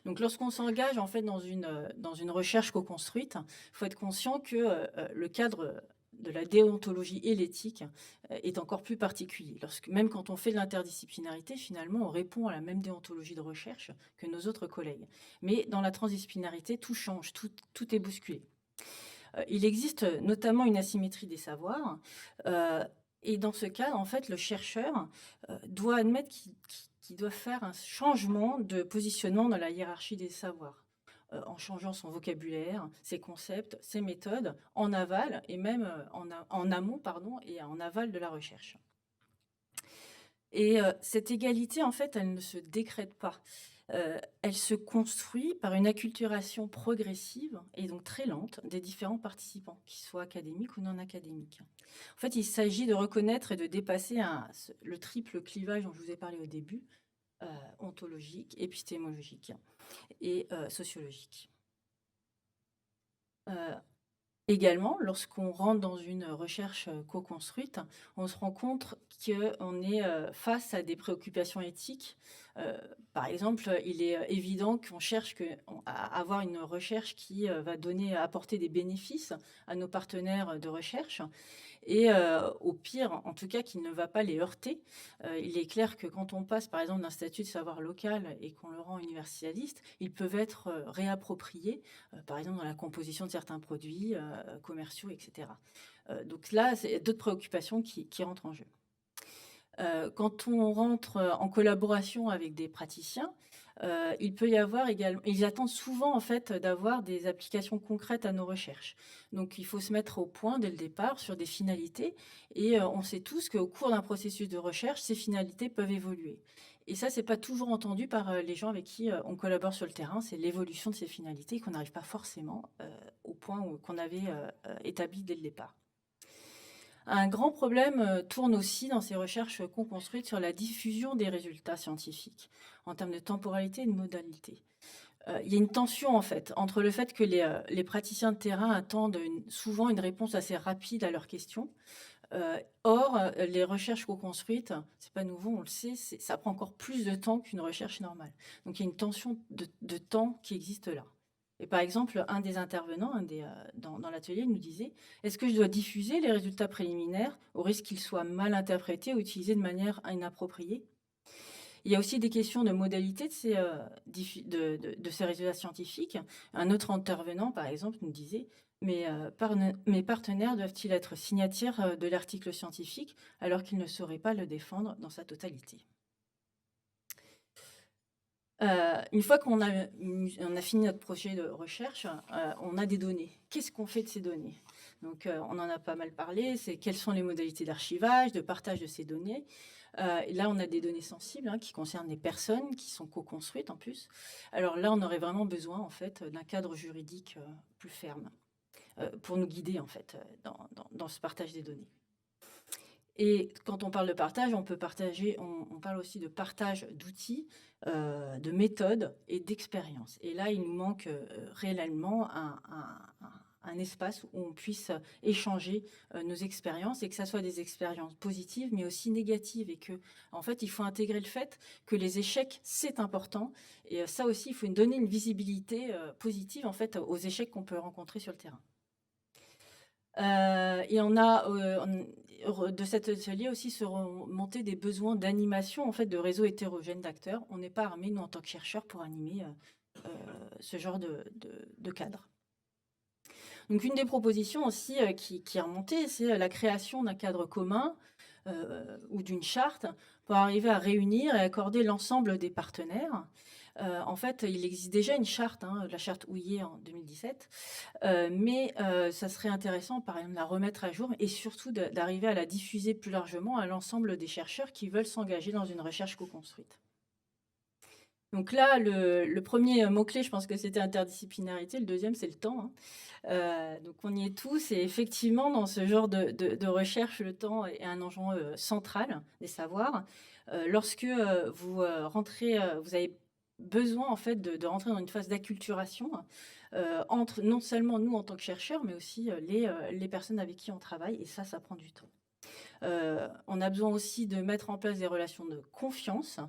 F: Donc, lorsqu'on s'engage en fait dans une recherche co-construite, il faut être conscient que le cadre de la déontologie et l'éthique est encore plus particulier. Même quand on fait de l'interdisciplinarité, finalement, on répond à la même déontologie de recherche que nos autres collègues. Mais dans la transdisciplinarité, tout change, tout est bousculé. Il existe notamment une asymétrie des savoirs. Et dans ce cas, en fait, le chercheur doit admettre qu'il doit faire un changement de positionnement dans la hiérarchie des savoirs, en changeant son vocabulaire, ses concepts, ses méthodes, en aval et même en amont, et en aval de la recherche. Et cette égalité, en fait, elle ne se décrète pas. Elle se construit par une acculturation progressive et donc très lente des différents participants, qu'ils soient académiques ou non académiques. En fait, il s'agit de reconnaître et de dépasser le triple clivage dont je vous ai parlé au début, ontologique, épistémologique et sociologique. Également, lorsqu'on rentre dans une recherche co-construite, on se rend compte qu'on est face à des préoccupations éthiques. Par exemple, il est évident qu'on cherche à avoir une recherche qui va apporter des bénéfices à nos partenaires de recherche. Et au pire, en tout cas, qui ne va pas les heurter. Il est clair que quand on passe, par exemple, d'un statut de savoir local et qu'on le rend universaliste, ils peuvent être réappropriés, par exemple, dans la composition de certains produits commerciaux, etc. Donc là, c'est d'autres préoccupations qui rentrent en jeu. Quand on rentre en collaboration avec des praticiens, il peut y avoir également, ils attendent souvent en fait d'avoir des applications concrètes à nos recherches. Donc il faut se mettre au point dès le départ sur des finalités et on sait tous qu'au cours d'un processus de recherche, ces finalités peuvent évoluer. Et ça, c'est pas toujours entendu par les gens avec qui on collabore sur le terrain, c'est l'évolution de ces finalités qu'on n'arrive pas forcément au point qu'on avait établi dès le départ. Un grand problème tourne aussi dans ces recherches co-construites sur la diffusion des résultats scientifiques en termes de temporalité et de modalité. Il y a une tension en fait entre le fait que les praticiens de terrain attendent souvent une réponse assez rapide à leurs questions. Or, les recherches co-construites, c'est pas nouveau, on le sait, ça prend encore plus de temps qu'une recherche normale. Donc il y a une tension de temps qui existe là. Et par exemple, un des intervenants dans l'atelier nous disait « Est-ce que je dois diffuser les résultats préliminaires au risque qu'ils soient mal interprétés ou utilisés de manière inappropriée ?» Il y a aussi des questions de modalité de ces résultats scientifiques. Un autre intervenant, par exemple, nous disait « Mes partenaires doivent-ils être signataires de l'article scientifique alors qu'ils ne sauraient pas le défendre dans sa totalité ?» Une fois qu'on a fini notre projet de recherche, on a des données. Qu'est-ce qu'on fait de ces données? Donc, on en a pas mal parlé. C'est quelles sont les modalités d'archivage, de partage de ces données. Et là, on a des données sensibles qui concernent les personnes qui sont co-construites en plus. Alors là, on aurait vraiment besoin en fait d'un cadre juridique plus ferme pour nous guider en fait dans ce partage des données. Et quand on parle de partage, on parle aussi de partage d'outils, de méthodes et d'expériences. Et là, il nous manque réellement un espace où on puisse échanger nos expériences et que ça soit des expériences positives mais aussi négatives et que en fait il faut intégrer le fait que les échecs c'est important et ça aussi il faut donner une visibilité positive en fait aux échecs qu'on peut rencontrer sur le terrain. Et on a de cet atelier aussi se remonter des besoins d'animation en fait de réseaux hétérogènes d'acteurs. On n'est pas armés nous en tant que chercheurs pour animer ce genre de cadre. Donc une des propositions aussi qui est remontée, c'est la création d'un cadre commun ou d'une charte pour arriver à réunir et accorder l'ensemble des partenaires. En fait, il existe déjà une charte, la charte Houillet en 2017, mais ça serait intéressant par exemple de la remettre à jour et surtout d'arriver à la diffuser plus largement à l'ensemble des chercheurs qui veulent s'engager dans une recherche co-construite. Donc là, le premier mot-clé, je pense que c'était interdisciplinarité, le deuxième, c'est le temps. Donc on y est tous, et effectivement, dans ce genre de recherche, le temps est un enjeu central des savoirs. Lorsque vous rentrez, vous avez besoin en fait de rentrer dans une phase d'acculturation entre non seulement nous en tant que chercheurs, mais aussi les personnes avec qui on travaille, et ça prend du temps. On a besoin aussi de mettre en place des relations de confiance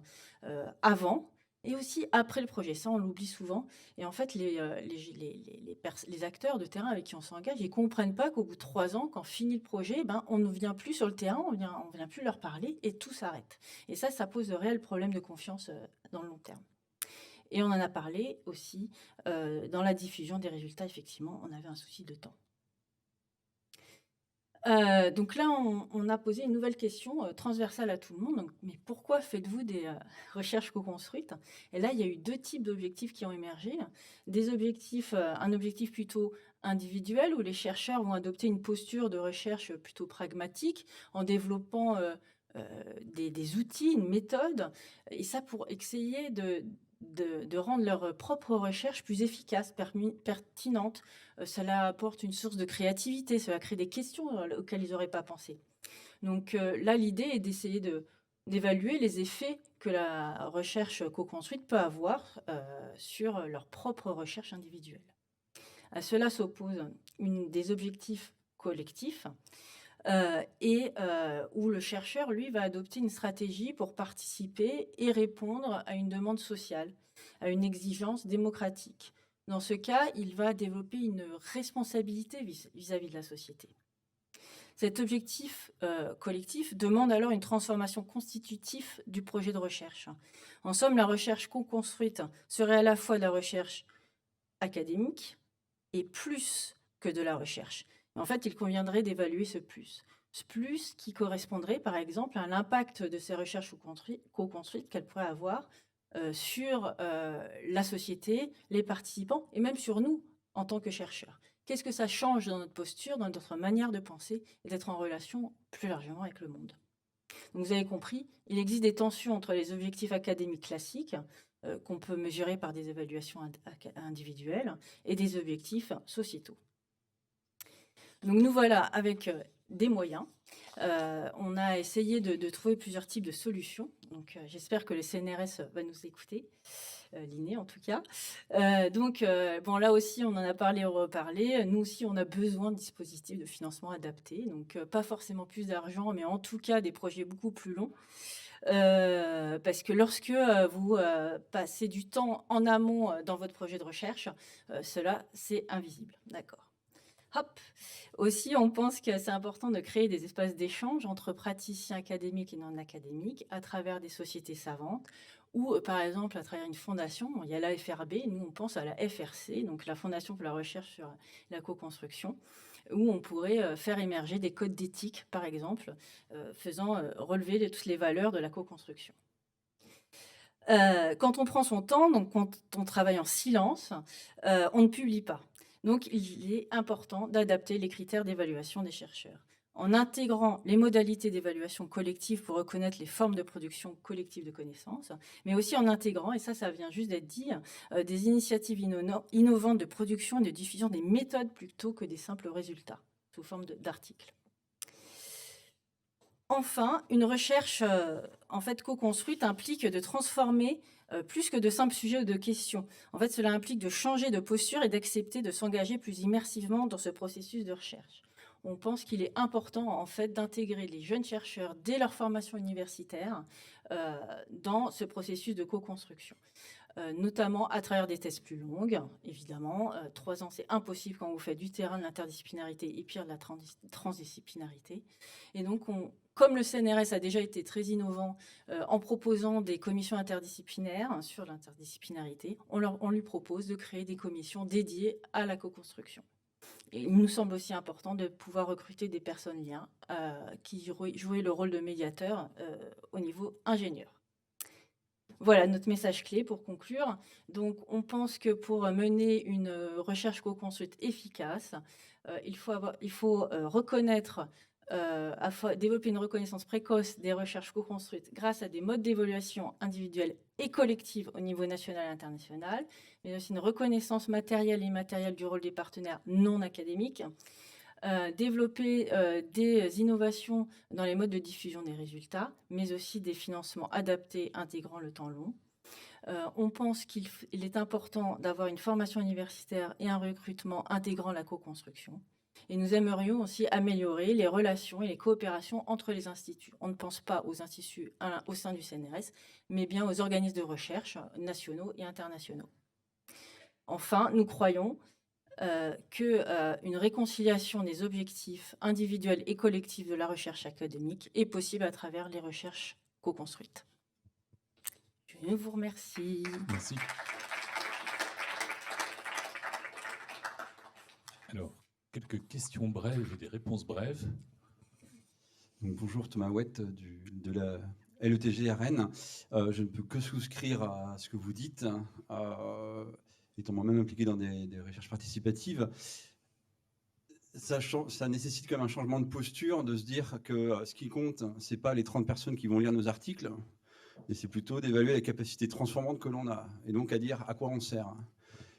F: avant et aussi après le projet. Ça, on l'oublie souvent. Et en fait, les acteurs de terrain avec qui on s'engage, ils ne comprennent pas qu'au bout de 3 ans, quand finit le projet, on ne vient plus sur le terrain, on vient plus leur parler et tout s'arrête. Et ça pose de réels problèmes de confiance dans le long terme. Et on en a parlé aussi dans la diffusion des résultats. Effectivement, on avait un souci de temps. Donc là, on a posé une nouvelle question transversale à tout le monde. Donc, mais pourquoi faites-vous des recherches co-construites? Et là, il y a eu 2 types d'objectifs qui ont émergé. Des objectifs, un objectif plutôt individuel où les chercheurs vont adopter une posture de recherche plutôt pragmatique en développant des outils, une méthode, et ça pour essayer de rendre leur propre recherche plus efficace, pertinente. Cela apporte une source de créativité, cela crée des questions auxquelles ils n'auraient pas pensé. Donc là, l'idée est d'essayer d'évaluer les effets que la recherche co-construite peut avoir sur leur propre recherche individuelle. À cela s'oppose des objectifs collectifs où le chercheur, lui, va adopter une stratégie pour participer et répondre à une demande sociale, à une exigence démocratique. Dans ce cas, il va développer une responsabilité vis-à-vis de la société. Cet objectif collectif demande alors une transformation constitutive du projet de recherche. En somme, la recherche co-construite serait à la fois de la recherche académique et plus que de la recherche. En fait, il conviendrait d'évaluer ce plus qui correspondrait par exemple à l'impact de ces recherches co-construites qu'elles pourraient avoir sur la société, les participants et même sur nous en tant que chercheurs. Qu'est-ce que ça change dans notre posture, dans notre manière de penser et d'être en relation plus largement avec le monde? Donc vous avez compris, il existe des tensions entre les objectifs académiques classiques qu'on peut mesurer par des évaluations individuelles et des objectifs sociétaux. Donc nous voilà avec des moyens. On a essayé de trouver plusieurs types de solutions. Donc j'espère que le CNRS va nous écouter, l'INE en tout cas. Bon, là aussi, on en a parlé et reparlé. Nous aussi, on a besoin de dispositifs de financement adaptés. Donc pas forcément plus d'argent, mais en tout cas des projets beaucoup plus longs. Parce que lorsque vous passez du temps en amont dans votre projet de recherche, cela, c'est invisible. D'accord. Hop. Aussi, on pense que c'est important de créer des espaces d'échange entre praticiens académiques et non académiques à travers des sociétés savantes ou, par exemple, à travers une fondation. Il y a la FRB, nous, on pense à la FRC, donc la Fondation pour la recherche sur la co-construction, où on pourrait faire émerger des codes d'éthique, par exemple, faisant relever de toutes les valeurs de la co-construction. Quand on prend son temps, donc quand on travaille en silence, on ne publie pas. Donc, il est important d'adapter les critères d'évaluation des chercheurs. En intégrant les modalités d'évaluation collective pour reconnaître les formes de production collective de connaissances, mais aussi en intégrant, et ça vient juste d'être dit, des initiatives innovantes de production et de diffusion des méthodes plutôt que des simples résultats, sous forme d'articles. Enfin, une recherche en fait co-construite implique de transformer plus que de simples sujets ou de questions. En fait, cela implique de changer de posture et d'accepter de s'engager plus immersivement dans ce processus de recherche. On pense qu'il est important en fait d'intégrer les jeunes chercheurs dès leur formation universitaire dans ce processus de co-construction. Notamment à travers des thèses plus longues, évidemment. 3 ans, c'est impossible quand vous faites du terrain, de l'interdisciplinarité et pire de la transdisciplinarité. Et donc, comme le CNRS a déjà été très innovant en proposant des commissions interdisciplinaires sur l'interdisciplinarité, on lui propose de créer des commissions dédiées à la co-construction. Et il nous semble aussi important de pouvoir recruter des personnes liens qui jouaient le rôle de médiateur au niveau ingénieur. Voilà notre message clé pour conclure. Donc, on pense que pour mener une recherche co-construite efficace, il faut reconnaître, développer une reconnaissance précoce des recherches co-construites grâce à des modes d'évaluation individuelle et collective au niveau national et international, mais aussi une reconnaissance matérielle et immatérielle du rôle des partenaires non académiques. Développer des innovations dans les modes de diffusion des résultats, mais aussi des financements adaptés intégrant le temps long. On pense qu'il est important d'avoir une formation universitaire et un recrutement intégrant la co-construction. Et nous aimerions aussi améliorer les relations et les coopérations entre les instituts. On ne pense pas aux instituts au sein du CNRS, mais bien aux organismes de recherche nationaux et internationaux. Enfin, nous croyons qu'une réconciliation des objectifs individuels et collectifs de la recherche académique est possible à travers les recherches co-construites. Je vous remercie.
A: Merci. Alors, quelques questions brèves et des réponses brèves.
M: Donc, bonjour, Thomas Ouette de la LETG à Rennes. Je ne peux que souscrire à ce que vous dites. Étant moi-même impliqué dans des recherches participatives, ça nécessite quand même un changement de posture, de se dire que ce qui compte, c'est pas les 30 personnes qui vont lire nos articles, mais c'est plutôt d'évaluer la capacité transformante que l'on a, et donc à dire à quoi on sert.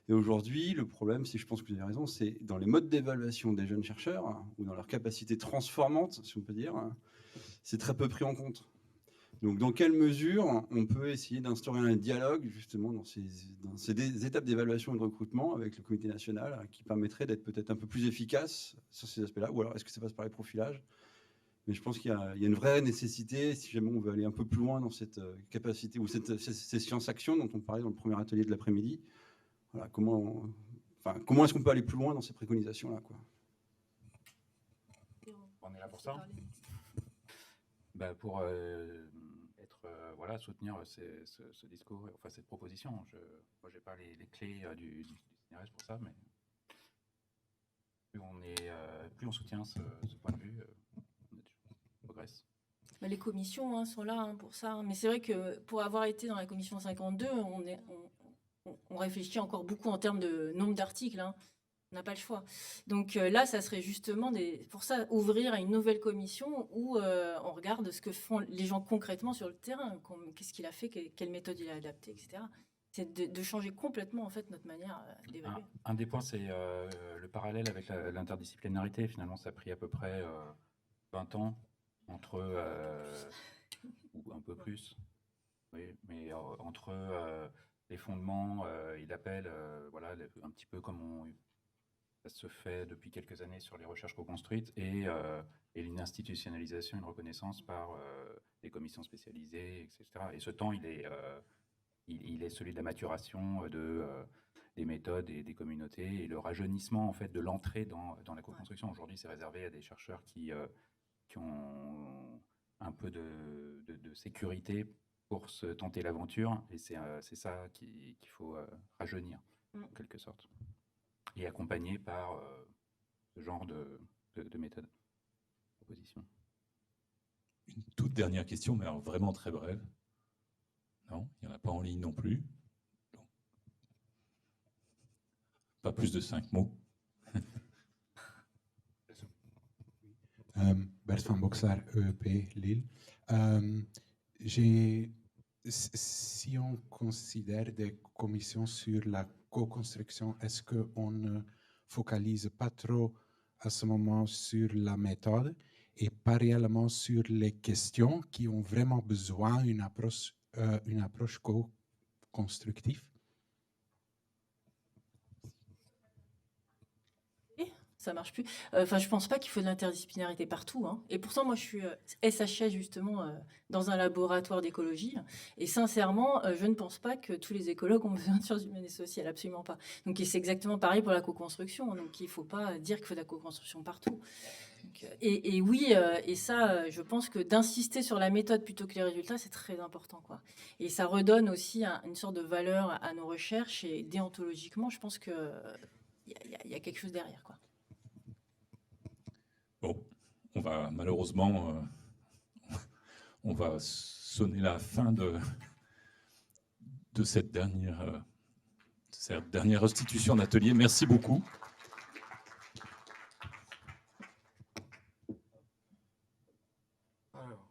M: Et aujourd'hui, le problème, je pense que vous avez raison, c'est dans les modes d'évaluation des jeunes chercheurs, ou dans leur capacité transformante, si on peut dire, c'est très peu pris en compte. Donc, dans quelle mesure on peut essayer d'instaurer un dialogue, justement, dans ces étapes d'évaluation et de recrutement avec le comité national, qui permettrait d'être peut-être un peu plus efficace sur ces aspects-là, ou alors est-ce que ça passe par les profilages? Mais je pense qu'il y a une vraie nécessité, si jamais on veut aller un peu plus loin dans cette capacité, ou ces sciences-actions dont on parlait dans le premier atelier de l'après-midi. Voilà, comment est-ce qu'on peut aller plus loin dans ces préconisations-là, quoi?
N: On est là pour ça. Pour soutenir ce discours, enfin cette proposition. Moi, j'ai pas les clés du CNRS pour ça, mais plus on soutient ce point de vue, on progresse.
F: Les commissions sont là pour ça. Mais c'est vrai que pour avoir été dans la commission 52, on réfléchit encore beaucoup en termes de nombre d'articles. On n'a pas le choix. Donc là, ça serait justement pour ça ouvrir à une nouvelle commission où on regarde ce que font les gens concrètement sur le terrain, qu'est-ce qu'il a fait, quelle méthode il a adaptée, etc. C'est de changer complètement en fait notre manière d'évaluer.
N: Un des points, c'est le parallèle avec l'interdisciplinarité. Finalement, ça a pris à peu près 20 ans entre ou un peu plus, oui, mais entre les fondements et l'appel, un petit peu comme ça se fait depuis quelques années sur les recherches co-construites et une institutionnalisation, une reconnaissance par des commissions spécialisées, etc. Et ce temps, il est celui de la maturation des méthodes et des communautés et le rajeunissement en fait de l'entrée dans la co-construction. Aujourd'hui, c'est réservé à des chercheurs qui ont un peu de sécurité pour se tenter l'aventure, et c'est ça qu'il faut rajeunir en quelque sorte. Et accompagné par ce genre de méthode, proposition.
A: Une toute dernière question, mais alors vraiment très brève. Non, il n'y en a pas en ligne non plus. Donc, pas plus de 5 mots.
O: Bert van Boxaar, EEP, Lille. Si on considère des commissions sur la co-construction, est-ce qu'on ne focalise pas trop à ce moment sur la méthode et pas réellement sur les questions qui ont vraiment besoin d'une approche co-constructive.
F: Ça marche plus. Enfin, je pense pas qu'il faut de l'interdisciplinarité partout, hein. Et pourtant, moi, je suis SHS justement dans un laboratoire d'écologie. Et sincèrement, je ne pense pas que tous les écologues ont besoin de sciences humaines et sociales, absolument pas. Donc, c'est exactement pareil pour la co-construction. Donc, il faut pas dire qu'il faut de la co-construction partout. Donc, et oui, et ça, je pense que d'insister sur la méthode plutôt que les résultats, c'est très important, quoi. Et ça redonne aussi une sorte de valeur à nos recherches. Et déontologiquement, je pense que y a quelque chose derrière, quoi.
A: Bon, on va malheureusement, on va sonner la fin de cette dernière restitution d'atelier. Merci beaucoup.
P: Alors,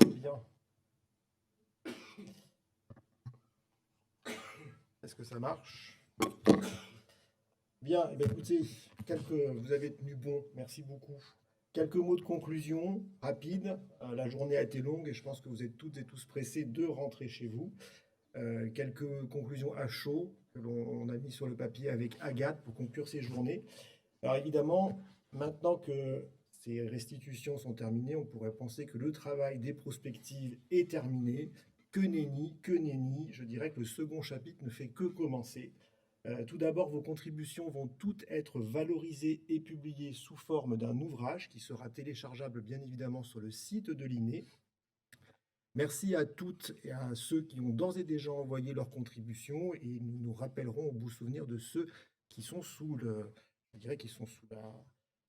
P: bien. Est-ce que ça marche? Bien, eh bien, écoutez, vous avez tenu bon, merci beaucoup. Quelques mots de conclusion rapides. La journée a été longue et je pense que vous êtes toutes et tous pressés de rentrer chez vous. Quelques conclusions à chaud que l'on a mis sur le papier avec Agathe pour conclure ces journées. Alors évidemment, maintenant que ces restitutions sont terminées, on pourrait penser que le travail des prospectives est terminé. Que nenni, je dirais que le second chapitre ne fait que commencer. Tout d'abord, vos contributions vont toutes être valorisées et publiées sous forme d'un ouvrage qui sera téléchargeable bien évidemment sur le site de l'INE. Merci à toutes et à ceux qui ont d'ores et déjà envoyé leurs contributions et nous nous rappellerons au bout souvenir de ceux qui sont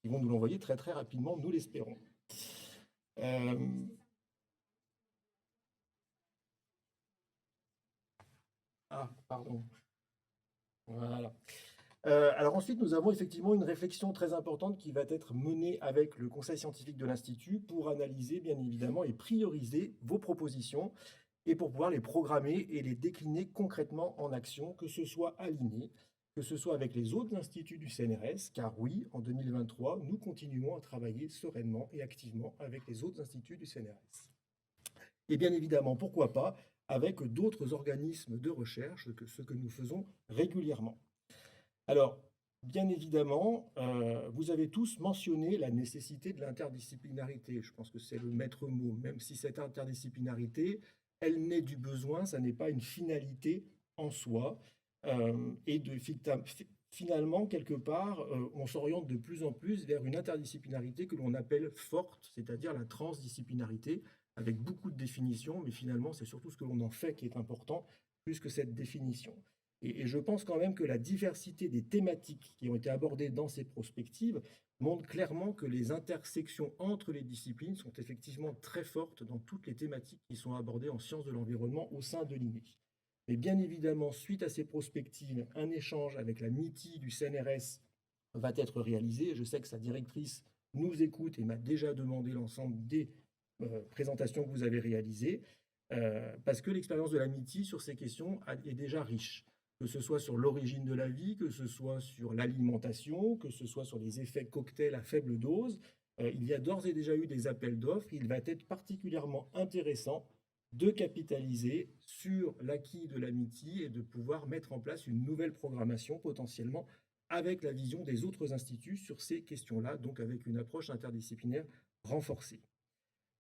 P: ils vont nous l'envoyer très très rapidement, nous l'espérons. Pardon. Voilà. Alors ensuite, nous avons effectivement une réflexion très importante qui va être menée avec le conseil scientifique de l'Institut pour analyser bien évidemment et prioriser vos propositions et pour pouvoir les programmer et les décliner concrètement en action, que ce soit à l'INE, que ce soit avec les autres instituts du CNRS, car oui, en 2023, nous continuons à travailler sereinement et activement avec les autres instituts du CNRS. Et bien évidemment, pourquoi pas, avec d'autres organismes de recherche que ce que nous faisons régulièrement. Alors, bien évidemment, vous avez tous mentionné la nécessité de l'interdisciplinarité. Je pense que c'est le maître mot, même si cette interdisciplinarité, elle naît du besoin, ça n'est pas une finalité en soi. Finalement, quelque part, on s'oriente de plus en plus vers une interdisciplinarité que l'on appelle forte, c'est-à-dire la transdisciplinarité, avec beaucoup de définitions, mais finalement, c'est surtout ce que l'on en fait qui est important, plus que cette définition. Et je pense quand même que la diversité des thématiques qui ont été abordées dans ces prospectives montre clairement que les intersections entre les disciplines sont effectivement très fortes dans toutes les thématiques qui sont abordées en sciences de l'environnement au sein de l'INE. Mais bien évidemment, suite à ces prospectives, un échange avec la MITI du CNRS va être réalisé. Je sais que sa directrice nous écoute et m'a déjà demandé l'ensemble des présentations que vous avez réalisées, parce que l'expérience de la MITI sur ces questions est déjà riche, que ce soit sur l'origine de la vie, que ce soit sur l'alimentation, que ce soit sur les effets cocktails à faible dose. Il y a d'ores et déjà eu des appels d'offres. Il va être particulièrement intéressant de capitaliser sur l'acquis de la MITI et de pouvoir mettre en place une nouvelle programmation potentiellement avec la vision des autres instituts sur ces questions-là, donc avec une approche interdisciplinaire renforcée.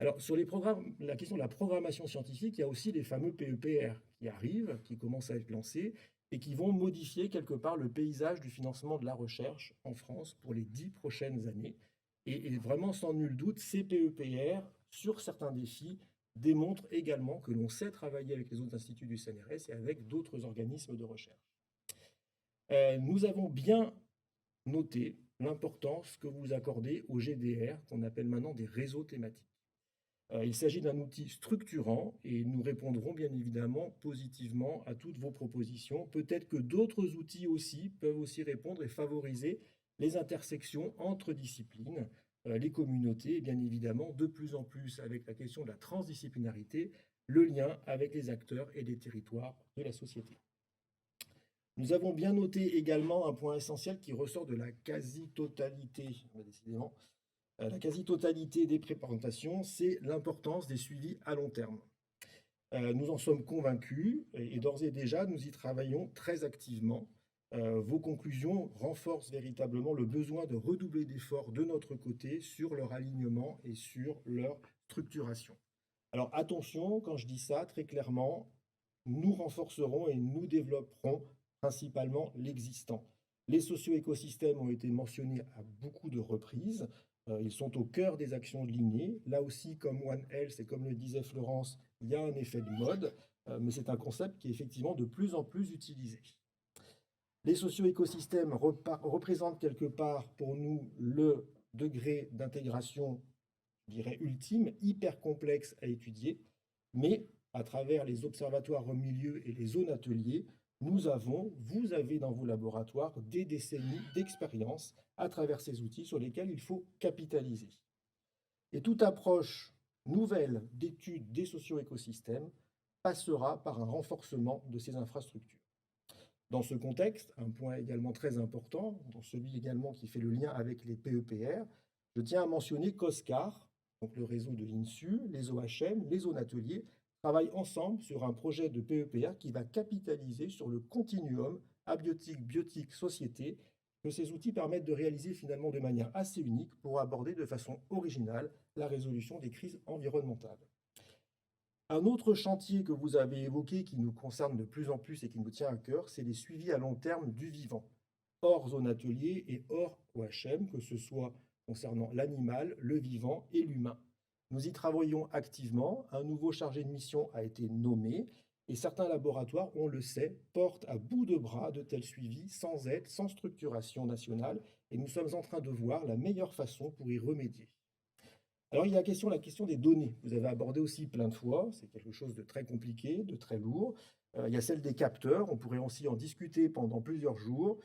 P: Alors, sur la question de la programmation scientifique, il y a aussi les fameux PEPR qui arrivent, qui commencent à être lancés et qui vont modifier quelque part le paysage du financement de la recherche en France pour les 10 prochaines années. Et vraiment, sans nul doute, ces PEPR, sur certains défis, démontrent également que l'on sait travailler avec les autres instituts du CNRS et avec d'autres organismes de recherche. Nous avons bien noté l'importance que vous accordez au GDR, qu'on appelle maintenant des réseaux thématiques. Il s'agit d'un outil structurant et nous répondrons bien évidemment positivement à toutes vos propositions. Peut-être que d'autres outils aussi peuvent aussi répondre et favoriser les intersections entre disciplines, les communautés et bien évidemment de plus en plus avec la question de la transdisciplinarité, le lien avec les acteurs et les territoires de la société. Nous avons bien noté également un point essentiel qui ressort de la quasi-totalité, décidément, la quasi-totalité des présentations, c'est l'importance des suivis à long terme. Nous en sommes convaincus et d'ores et déjà, nous y travaillons très activement. Vos conclusions renforcent véritablement le besoin de redoubler d'efforts de notre côté sur leur alignement et sur leur structuration. Alors attention, quand je dis ça, très clairement, nous renforcerons et nous développerons principalement l'existant. Les socio-écosystèmes ont été mentionnés à beaucoup de reprises. Ils sont au cœur des actions de l'INE. Là aussi, comme One Health et comme le disait Florence, il y a un effet de mode, mais c'est un concept qui est effectivement de plus en plus utilisé. Les socio-écosystèmes représentent quelque part pour nous le degré d'intégration, je dirais, ultime, hyper complexe à étudier, mais à travers les observatoires au milieu et les zones ateliers, vous avez dans vos laboratoires des décennies d'expérience à travers ces outils sur lesquels il faut capitaliser. Et toute approche nouvelle d'étude des socio-écosystèmes passera par un renforcement de ces infrastructures. Dans ce contexte, un point également très important, dans celui également qui fait le lien avec les PEPR, je tiens à mentionner qu'OSCAR, donc le réseau de l'INSU, les OHM, les zones ateliers, travaillent ensemble sur un projet de PEPR qui va capitaliser sur le continuum abiotique, biotique, société, que ces outils permettent de réaliser finalement de manière assez unique pour aborder de façon originale la résolution des crises environnementales. Un autre chantier que vous avez évoqué qui nous concerne de plus en plus et qui nous tient à cœur, c'est les suivis à long terme du vivant, hors zone atelier et hors OHM, que ce soit concernant l'animal, le vivant et l'humain. Nous y travaillons activement, un nouveau chargé de mission a été nommé et certains laboratoires, on le sait, portent à bout de bras de tels suivis sans aide, sans structuration nationale et nous sommes en train de voir la meilleure façon pour y remédier. Alors, il y a la question des données. Vous avez abordé aussi plein de fois, c'est quelque chose de très compliqué, de très lourd. Il y a celle des capteurs, on pourrait aussi en discuter pendant plusieurs jours.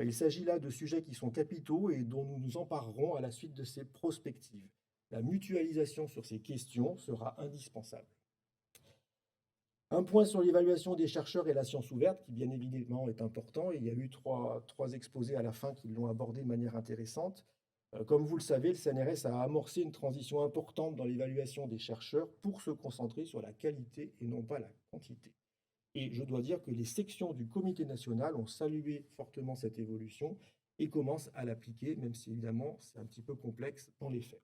P: Il s'agit là de sujets qui sont capitaux et dont nous nous emparerons à la suite de ces prospectives. La mutualisation sur ces questions sera indispensable. Un point sur l'évaluation des chercheurs et la science ouverte, qui bien évidemment est important. Il y a eu trois exposés à la fin qui l'ont abordé de manière intéressante. Comme vous le savez, le CNRS a amorcé une transition importante dans l'évaluation des chercheurs pour se concentrer sur la qualité et non pas la quantité. Et je dois dire que les sections du Comité national ont salué fortement cette évolution et commencent à l'appliquer, même si évidemment c'est un petit peu complexe dans les faits.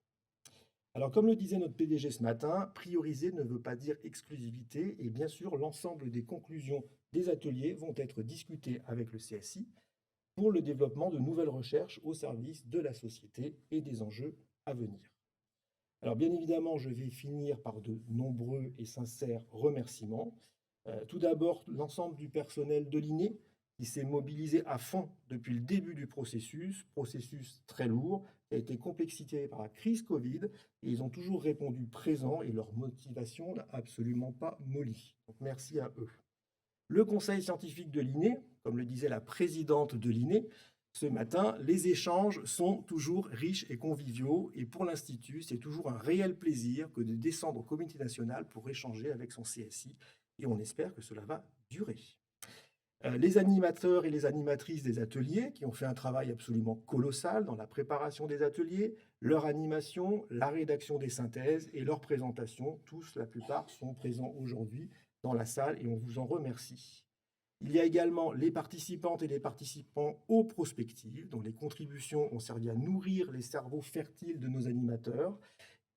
P: Alors comme le disait notre PDG ce matin, prioriser ne veut pas dire exclusivité et bien sûr l'ensemble des conclusions des ateliers vont être discutées avec le CSI pour le développement de nouvelles recherches au service de la société et des enjeux à venir. Alors bien évidemment, je vais finir par de nombreux et sincères remerciements. Tout d'abord, l'ensemble du personnel de l'INE qui s'est mobilisé à fond depuis le début du processus très lourd, qui a été complexité par la crise Covid, et ils ont toujours répondu présents et leur motivation n'a absolument pas molli. Donc merci à eux. Le conseil scientifique de l'INE, comme le disait la présidente de l'INE, ce matin, les échanges sont toujours riches et conviviaux et pour l'Institut, c'est toujours un réel plaisir que de descendre au Comité national pour échanger avec son CSI et on espère que cela va durer. Les animateurs et les animatrices des ateliers qui ont fait un travail absolument colossal dans la préparation des ateliers, leur animation, la rédaction des synthèses et leur présentation, tous, la plupart, sont présents aujourd'hui dans la salle et on vous en remercie. Il y a également les participantes et les participants aux prospectives, dont les contributions ont servi à nourrir les cerveaux fertiles de nos animateurs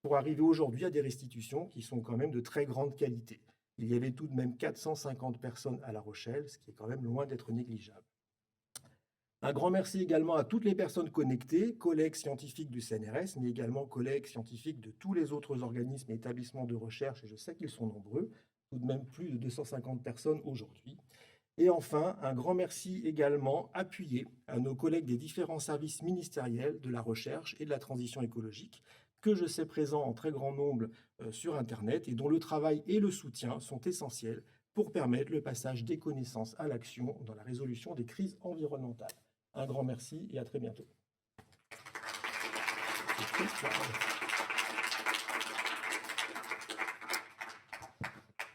P: pour arriver aujourd'hui à des restitutions qui sont quand même de très grande qualité. Il y avait tout de même 450 personnes à La Rochelle, ce qui est quand même loin d'être négligeable. Un grand merci également à toutes les personnes connectées, collègues scientifiques du CNRS, mais également collègues scientifiques de tous les autres organismes et établissements de recherche, et je sais qu'ils sont nombreux, tout de même plus de 250 personnes aujourd'hui. Et enfin, un grand merci également appuyé à nos collègues des différents services ministériels de la recherche et de la transition écologique, que je sais présents en très grand nombre sur Internet et dont le travail et le soutien sont essentiels pour permettre le passage des connaissances à l'action dans la résolution des crises environnementales. Un grand merci et à très bientôt.